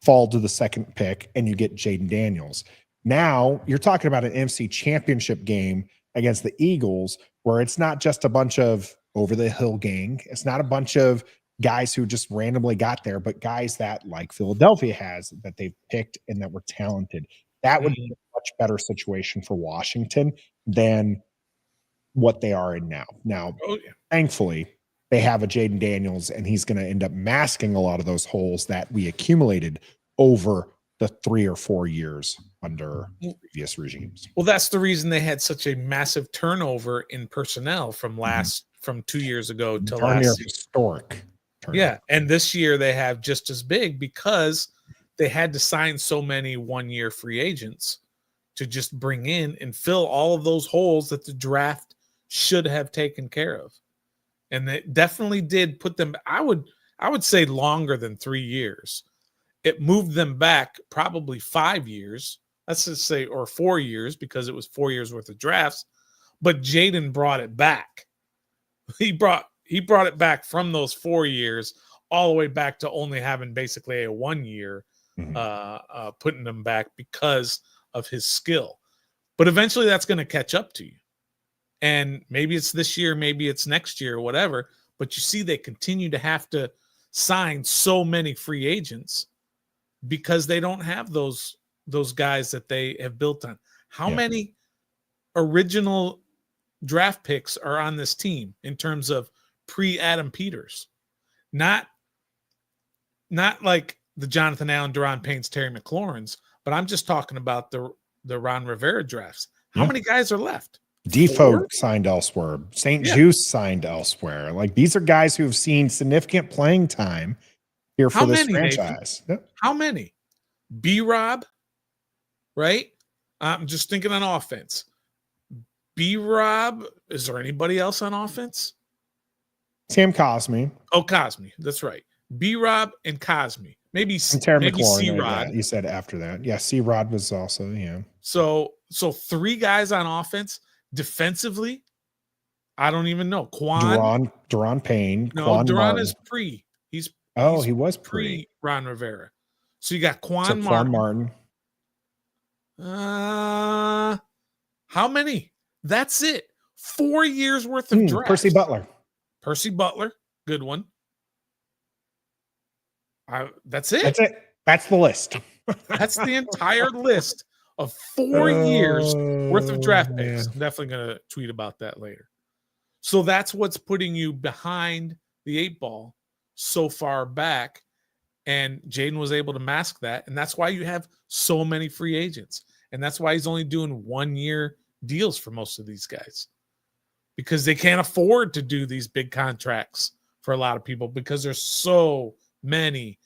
fall to the second pick and you get Jaden Daniels. Now you're talking about an NFC championship game against the Eagles, where it's not just a bunch of over the hill gang. It's not a bunch of guys who just randomly got there, but guys that, like Philadelphia has, that they've picked and that were talented. That would be a much better situation for Washington than what they are in now. Now, thankfully, they have a Jaden Daniels, and he's going to end up masking a lot of those holes that we accumulated over the 3 or 4 years under previous regimes. Well, that's the reason they had such a massive turnover in personnel from 2 years ago to last historic. Yeah, and this year they have just as big because they had to sign so many one-year free agents to just bring in and fill all of those holes that the draft should have taken care of. And they definitely did put them, I would say, longer than 3 years. It moved them back probably 5 years, let's just say, or 4 years, because it was 4 years worth of drafts. But Jaden brought it back. He brought it back from those 4 years all the way back to only having basically a 1 year, putting them back because of his skill. But eventually that's going to catch up to you. And maybe it's this year, maybe it's next year or whatever. But you see, they continue to have to sign so many free agents because they don't have those guys that they have built on. How many original draft picks are on this team in terms of pre-Adam Peters? Not like the Jonathan Allen, Deron Paynes, Terry McLaurin's, but I'm just talking about the Ron Rivera drafts. How many guys are left? Defoe signed elsewhere. St. Juice signed elsewhere. Like, these are guys who have seen significant playing time here for this franchise. How many? B-Rob, right? I'm just thinking on offense. B-Rob, is there anybody else on offense? Sam Cosme. Oh, Cosme. That's right. B-Rob and Cosme. Maybe C-Rod. Yeah, you said after that. Yeah, C-Rod was also, So 3 guys on offense. Defensively, I don't even know. Deron Payne. No, Quan Deron Martin. is pre. He was pre Ron Rivera. So you got Quan Martin. How many? That's it. 4 years worth of draft. Percy Butler. Good one. That's it. That's the list. That's the entire list of 4 years worth of draft picks. I'm definitely going to tweet about that later. So that's what's putting you behind the 8 ball so far back. And Jaden was able to mask that. And that's why you have so many free agents. And that's why he's only doing 1 year deals for most of these guys, because they can't afford to do these big contracts for a lot of people because there's so many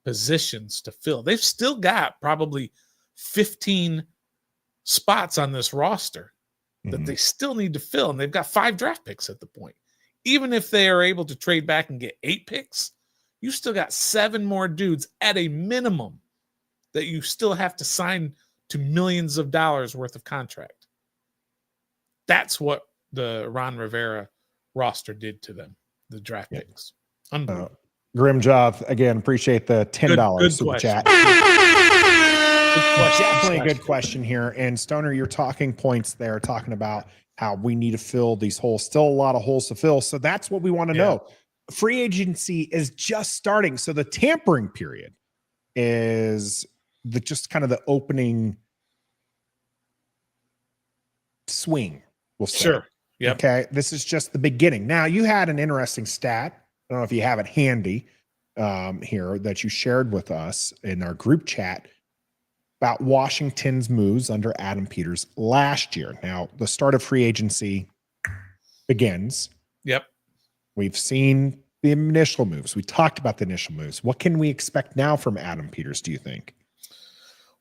positions to fill. They've still got probably 15 spots on this roster that they still need to fill. And they've got 5 draft picks at the point. Even if they are able to trade back and get 8 picks, you still got 7 more dudes at a minimum that you still have to sign to millions of dollars worth of contract. That's what the Ron Rivera roster did to them, the draft picks. Unbelievable. Grimjaw, again, appreciate the $10 super chat. Definitely a good question here. And Stoner, your talking points there, talking about how we need to fill these holes. Still a lot of holes to fill. So that's what we want to know. Free agency is just starting. So the tampering period is just kind of the opening swing. We'll say. Sure. Yep. Okay. This is just the beginning. Now, you had an interesting stat. I don't know if you have it handy here that you shared with us in our group chat about Washington's moves under Adam Peters last year. Now, the start of free agency begins. Yep. We've seen the initial moves. We talked about the initial moves. What can we expect now from Adam Peters, do you think?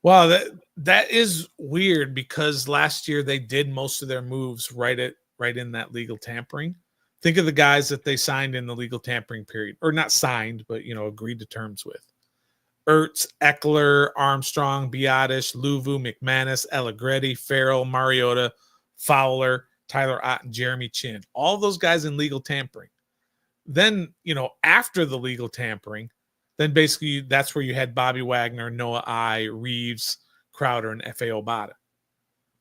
Well, that is weird because last year they did most of their moves right in that legal tampering. Think of the guys that they signed in the legal tampering period, or not signed, but agreed to terms with. Ertz, Eckler, Armstrong, Biadasz, Luvu, McManus, Allegretti, Farrell, Mariota, Fowler, Tyler Ott, and Jeremy Chinn. All those guys in legal tampering. Then, after the legal tampering, then basically that's where you had Bobby Wagner, Noah I, Reeves, Crowder, and F.A. Obata.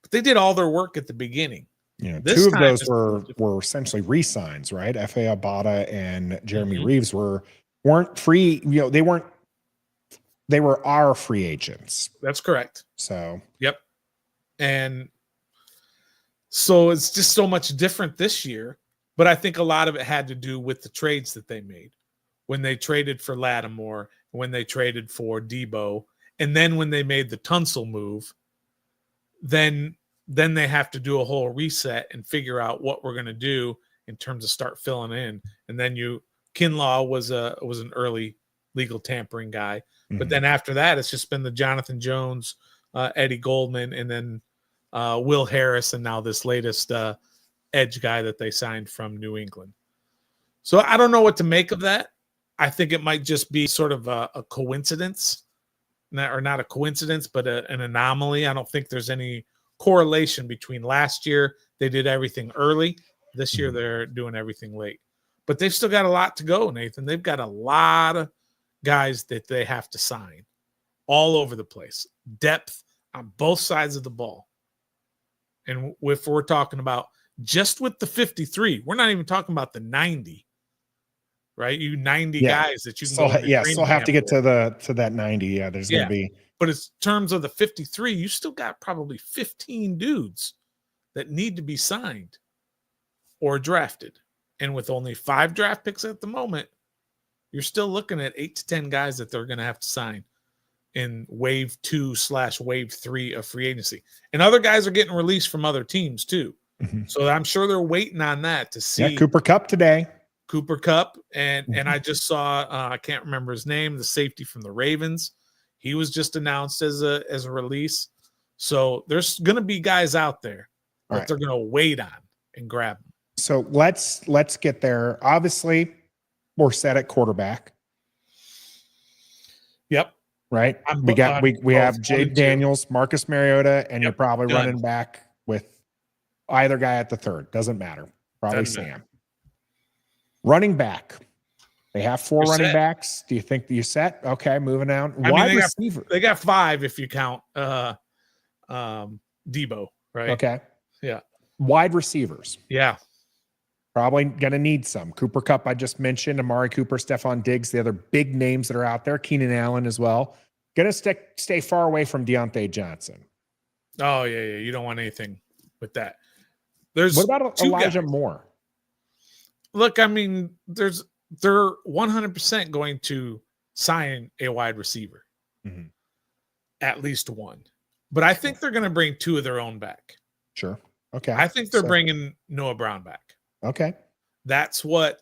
But they did all their work at the beginning. Yeah, two of those were essentially re-signs, right? F.A. Obata and Jeremy Reeves weren't free. They were our free agents. That's correct. So, yep. And so it's just so much different this year. But I think a lot of it had to do with the trades that they made. When they traded for Lattimore, when they traded for Deebo, and then when they made the Tunsil move, then they have to do a whole reset and figure out what we're going to do in terms of start filling in. And then Kinlaw was an early legal tampering guy. But then after that, it's just been the Jonathan Jones, Eddie Goldman, and then Will Harris, and now this latest edge guy that they signed from New England. So I don't know what to make of that. I think it might just be sort of a coincidence, or not a coincidence, but an anomaly. I don't think there's any correlation between last year they did everything early. This year they're doing everything late. But they've still got a lot to go, Nathan. They've got a lot of guys that they have to sign all over the place. Depth on both sides of the ball. And if we're talking about just with the 53, we're not even talking about the 90, right? You 90 guys that you can still have to get to that 90. Yeah, there's going to be. But in terms of the 53, you still got probably 15 dudes that need to be signed or drafted. And with only 5 draft picks at the moment, you're still looking at 8 to 10 guys that they're going to have to sign in wave 2/wave 3 of free agency. And other guys are getting released from other teams too. So I'm sure they're waiting on that to see. Yeah, Cooper Kupp today. Cooper Kupp. And I just saw, I can't remember his name, the safety from the Ravens. He was just announced as a release. So there's going to be guys out there that they're going to wait on and grab them. So let's get there. Obviously, we're set at quarterback. Yep. Right. We have Jade Daniels, Marcus Mariota, and you're probably running back with either guy at the third. Doesn't matter. Probably Sam. Running back. They have 4 running backs. Do you think you're set? Okay, moving on. Wide receiver. They got 5 if you count Deebo, right? Okay. Yeah. Wide receivers. Yeah. Probably going to need some. Cooper Kupp, I just mentioned. Amari Cooper, Stephon Diggs, the other big names that are out there. Keenan Allen as well. Going to stay far away from Deontay Johnson. Oh, yeah. You don't want anything with that. What about Elijah Moore? Look, I mean, they're 100% going to sign a wide receiver. At least one. But I think they're going to bring 2 of their own back. Sure. Okay. I think they're bringing Noah Brown back. Okay. That's what,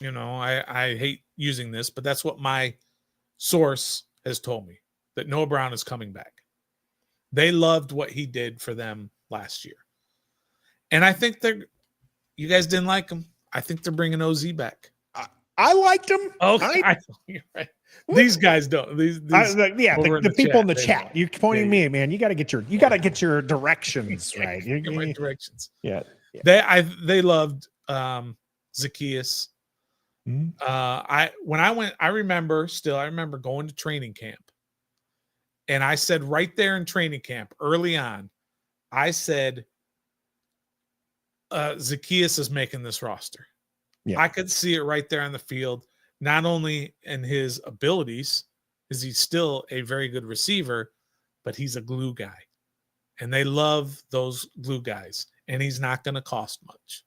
I hate using this, but that's what my source has told me, that Noah Brown is coming back. They loved what he did for them last year. And I think you guys didn't like him. I think they're bringing OZ back. I liked him. Okay. Right. These guys don't. The people in the chat. You're pointing me, man. You got to get your directions right. Get my directions. Yeah. They loved Zacchaeus. I remember going to training camp, and I said right there in training camp early on, I said Zacchaeus is making this roster. Yeah. I could see it right there on the field. Not only in his abilities is he still a very good receiver, but he's a glue guy, and they love those glue guys. And he's not going to cost much.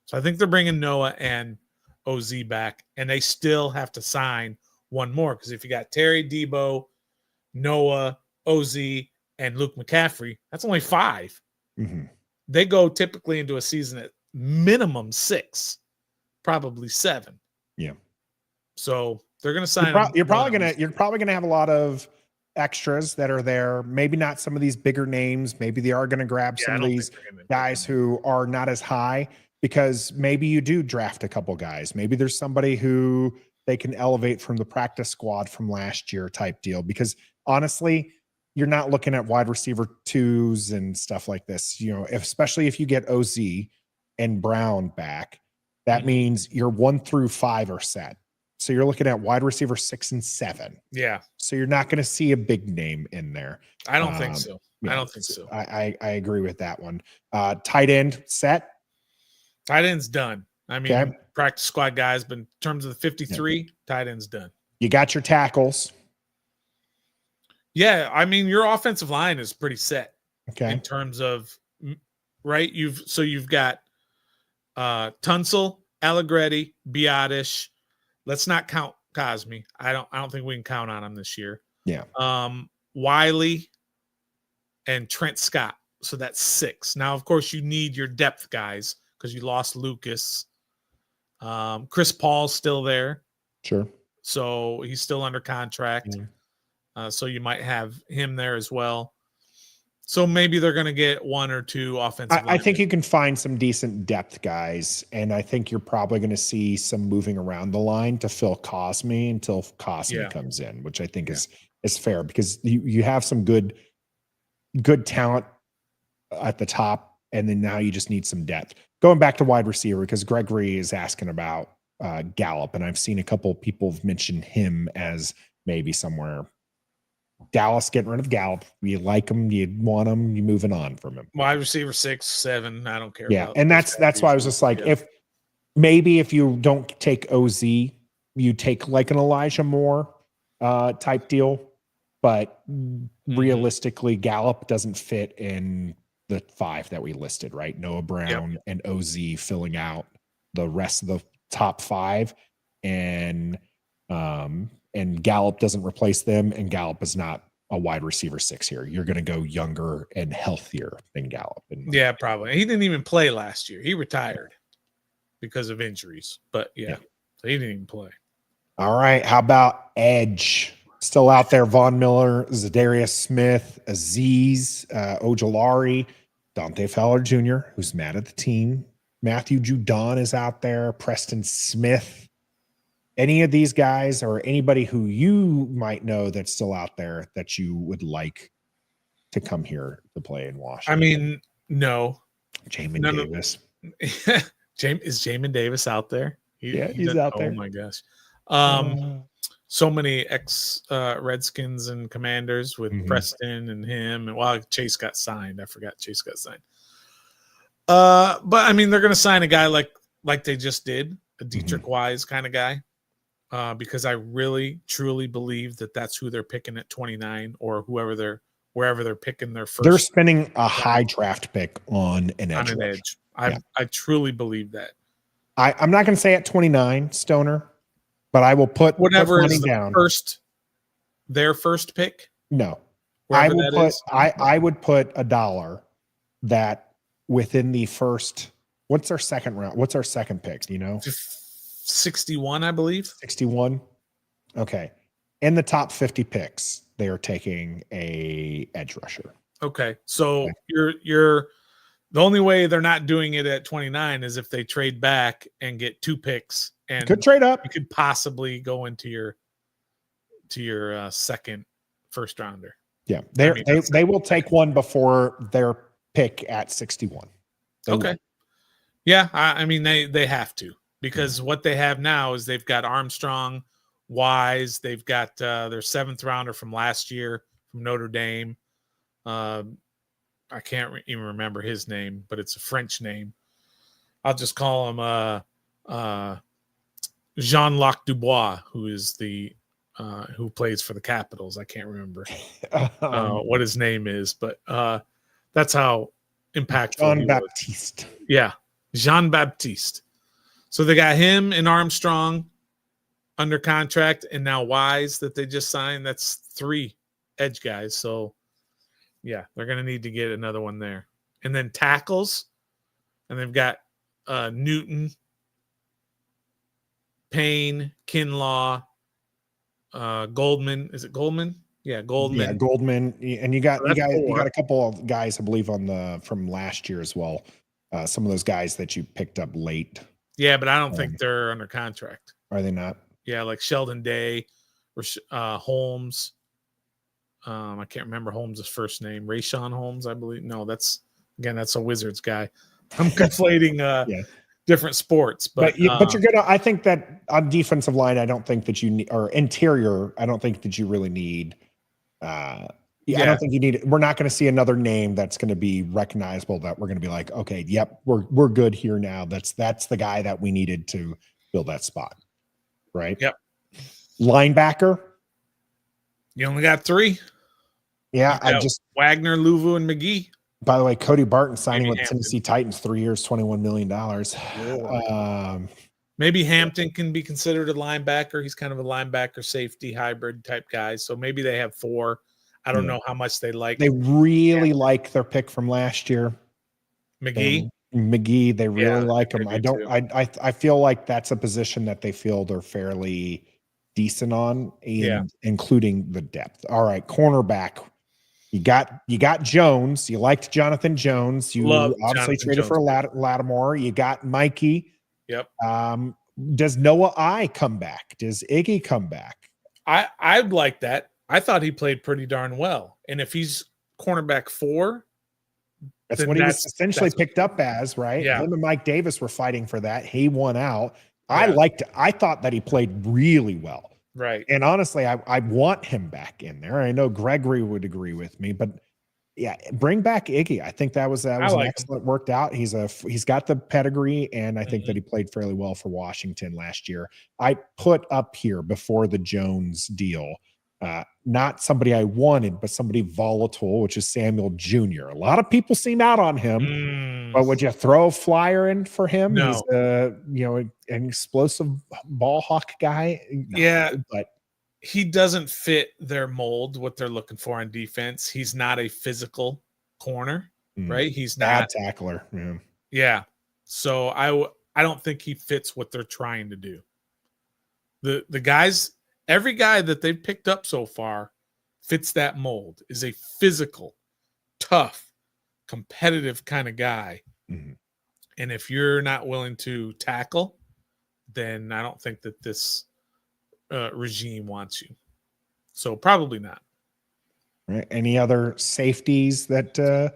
So I think they're bringing Noah and OZ back, and they still have to sign one more, because if you got Terry, Deebo, Noah, OZ, and Luke McCaffrey, that's only 5. They go typically into a season at minimum 6, probably 7. Yeah. So they're going to sign. You're probably going to have a lot of extras that are there. Maybe not some of these bigger names. Maybe they are going to grab some of these guys who are not as high. because maybe you do draft a couple guys. Maybe there's somebody who they can elevate from the practice squad from last year type deal. Because honestly, you're not looking at wide receiver 2s and stuff like this. Especially if you get OZ and Brown back, that means your 1 through 5 are set. So you're looking at wide receiver 6 and 7. Yeah. So you're not going to see a big name in there. I don't think so. Yeah, I don't think so. I agree with that one. Tight end set. Tight end's done. I mean, practice squad guys, but in terms of the 53, tight end's done. You got your tackles. Yeah, I mean, your offensive line is pretty set. Okay. In terms of, right? You've got Tunsil, Allegretti, Biotish. Let's not count Cosme. I don't think we can count on him this year. Yeah. Wiley and Trent Scott. So that's 6. Now, of course, you need your depth guys because you lost Lucas. Chris Paul's still there. Sure. So he's still under contract. Yeah. So you might have him there as well. So maybe they're going to get 1 or 2 offensive. I think you can find some decent depth guys, and I think you're probably going to see some moving around the line to fill Cosme until Cosme comes in, which I think is fair because you have some good talent at the top, and then now you just need some depth. Going back to wide receiver, because Gregory is asking about Gallup, and I've seen a couple of people mention him as maybe somewhere. Dallas getting rid of Gallup. You like him, you want him, you moving on from him. Wide receiver 6, 7. I don't care. Yeah, and that's why I was just like, if you don't take OZ, you take like an Elijah Moore type deal, but realistically, Gallup doesn't fit in the 5 that we listed, right? Noah Brown and OZ filling out the rest of the top 5, and Gallup doesn't replace them, and Gallup is not a wide receiver 6 here. You're going to go younger and healthier than Gallup. Yeah, probably. He didn't even play last year. He retired because of injuries, but so he didn't even play. All right. How about edge? Still out there, Von Miller, Zadarius Smith, Azeez, Ojolari, Dante Fowler Jr., who's mad at the team. Matthew Judon is out there, Preston Smith. Any of these guys or anybody who you might know that's still out there that you would like to come here to play in Washington? I mean, no. Jamin Davis. Is Jamin Davis out there? He's out there. Oh, my gosh. So many Redskins and Commanders with Preston and him. And Chase got signed. I forgot Chase got signed. But, I mean, they're going to sign a guy like they just did, a Dietrich Wise kind of guy. Because I really, truly believe that that's who they're picking at 29 or wherever they're picking their first. They're spending a high draft pick on an edge. I truly believe that. I'm not going to say at 29, Stoner, but I will put whatever is down. Their first pick. No, I would put $1 that within the first. What's our second round? What's our second pick? Do you know? 61, I believe. 61. Okay. In the top 50 picks, they are taking a edge rusher. Okay. So you're the only way they're not doing it at 29 is if they trade back and get 2 picks and could trade up. You could possibly go into your second first rounder. Yeah. They will take one before their pick at 61. Okay. Will. Yeah. I mean, they have to. Because what they have now is they've got Armstrong, Wise. They've got their 7th rounder from last year from Notre Dame. I can't even remember his name, but it's a French name. I'll just call him Jean-Luc Dubois, who is who plays for the Capitals. I can't remember what his name is, but that's how impactful. Jean-Baptiste. Yeah, Jean-Baptiste. So they got him and Armstrong under contract, and now Wise that they just signed. That's 3 edge guys. So, yeah, they're going to need to get another one there. And then tackles, and they've got Newton, Payne, Kinlaw, Goldman. Is it Goldman? Yeah, Goldman. Yeah, Goldman. And you got a couple of guys, I believe, from last year as well. some of those guys that you picked up late. Yeah, but I don't think they're under contract. Are they not? Yeah, like Sheldon Day or Holmes. I can't remember Holmes' first name. Rayshawn Holmes, I believe. No, that's a Wizards guy. I'm conflating different sports, but you're gonna. I think that on defensive line, I don't think that you need, or interior, I don't think that you really need. I don't think you need. We're not going to see another name that's going to be recognizable. That we're going to be like, okay, yep, we're good here now. That's the guy that we needed to fill that spot, right? Yep. Linebacker. You only got 3. Yeah, I just Wagner, Luvu, and McGee. By the way, Cody Barton signing with Tennessee Titans, 3 years, $21 million. Maybe Hampton can be considered a linebacker. He's kind of a linebacker safety hybrid type guy. So maybe they have 4. I don't know how much they like. They really like their pick from last year. McGee. They really like him. I feel like that's a position that they feel they're fairly decent on, and including the depth. All right, cornerback. You got Jones. You liked Jonathan Jones. You obviously traded for Lattimore. You got Mikey. Yep. Does Noah I come back? Does Iggy come back? I'd like that. I thought he played pretty darn well. And if he's cornerback 4, that's what he was essentially picked up as, right? Yeah. Him and Mike Davis were fighting for that. He won out. Yeah. I thought that he played really well. Right. And honestly, I want him back in there. I know Gregory would agree with me, but bring back Iggy. I think that was an excellent worked out. He's got the pedigree, and I think that he played fairly well for Washington last year. I put up here before the Jones deal, not somebody I wanted, but somebody volatile, which is Samuel Jr. A lot of people seem out on him, but would you throw a flyer in for him? No. He's an explosive ball hawk guy. Yeah, but he doesn't fit their mold, what they're looking for on defense. He's not a physical corner, right? He's not bad tackler. Yeah. So I don't think he fits what they're trying to do. The guys, every guy that they've picked up so far fits that mold, is a physical, tough, competitive kind of guy. And if you're not willing to tackle, then I don't think that this regime wants you. So probably not. Right. Any other safeties that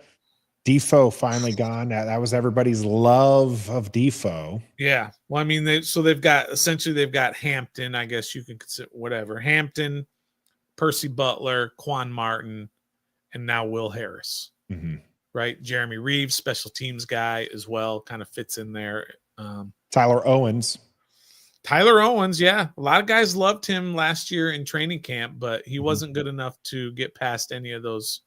Defoe finally gone? That was everybody's love of Defoe. Yeah. Well, I mean, they've got Hampton, I guess you can consider whatever. Hampton, Percy Butler, Quan Martin, and now Will Harris. Right. Jeremy Reeves, special teams guy as well, kind of fits in there. Tyler Owens, yeah. A lot of guys loved him last year in training camp, but he wasn't good enough to get past any of those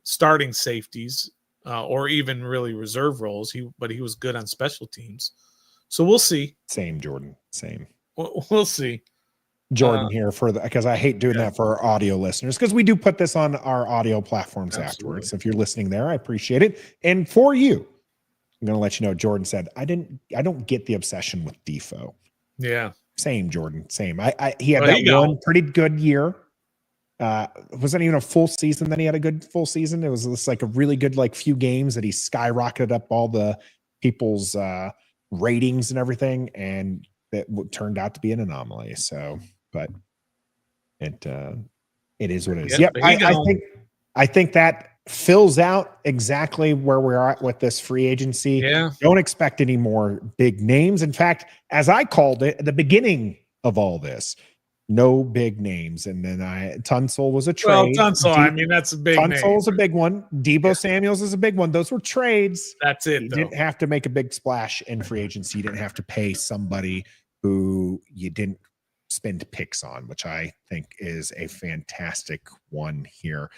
starting safeties or even really reserve roles. But he was good on special teams. So we'll see. Same, Jordan. Same. We'll see. Jordan here because I hate doing that for our audio listeners, because we do put this on our audio platforms afterwards. If you're listening there, I appreciate it. And for you, I'm going to let you know, Jordan said, I don't get the obsession with Defoe. Yeah. Same, Jordan. Same. He had one pretty good year. It wasn't even a full season. Then he had a good full season. It was just like a really good, few games that he skyrocketed up all the people's ratings and everything. And it turned out to be an anomaly. So, but it is what it is. Yep. I think that fills out exactly where we're at with this free agency. Yeah. Don't expect any more big names. In fact, as I called it at the beginning of all this, no big names. And then Tunsil was a trade. Well, Tunsil, that's a big name. Tunsil's a big one. Deebo Samuels is a big one. Those were trades. That's it. You didn't have to make a big splash in free agency. You didn't have to pay somebody who you didn't spend picks on, which I think is a fantastic one here.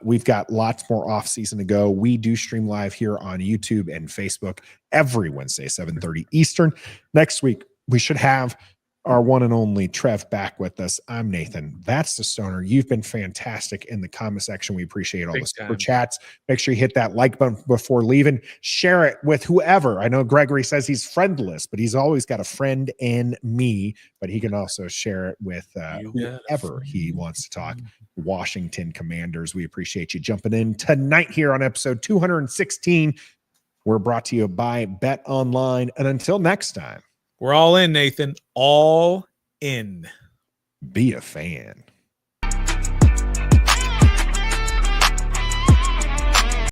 We've got lots more off season to go. We do stream live here on YouTube and Facebook every Wednesday, 7:30 Eastern. Next week, we should have our one and only Trev back with us. I'm Nathan. That's the Stoner. You've been fantastic in the comment section. We appreciate all the super chats. Make sure you hit that like button before leaving. Share it with whoever. I know Gregory says he's friendless, but he's always got a friend in me. But he can also share it with whoever he wants to talk. Washington Commanders. We appreciate you jumping in tonight here on episode 216. We're brought to you by Bet Online. And until next time, we're all in, Nathan. All in. be a fan.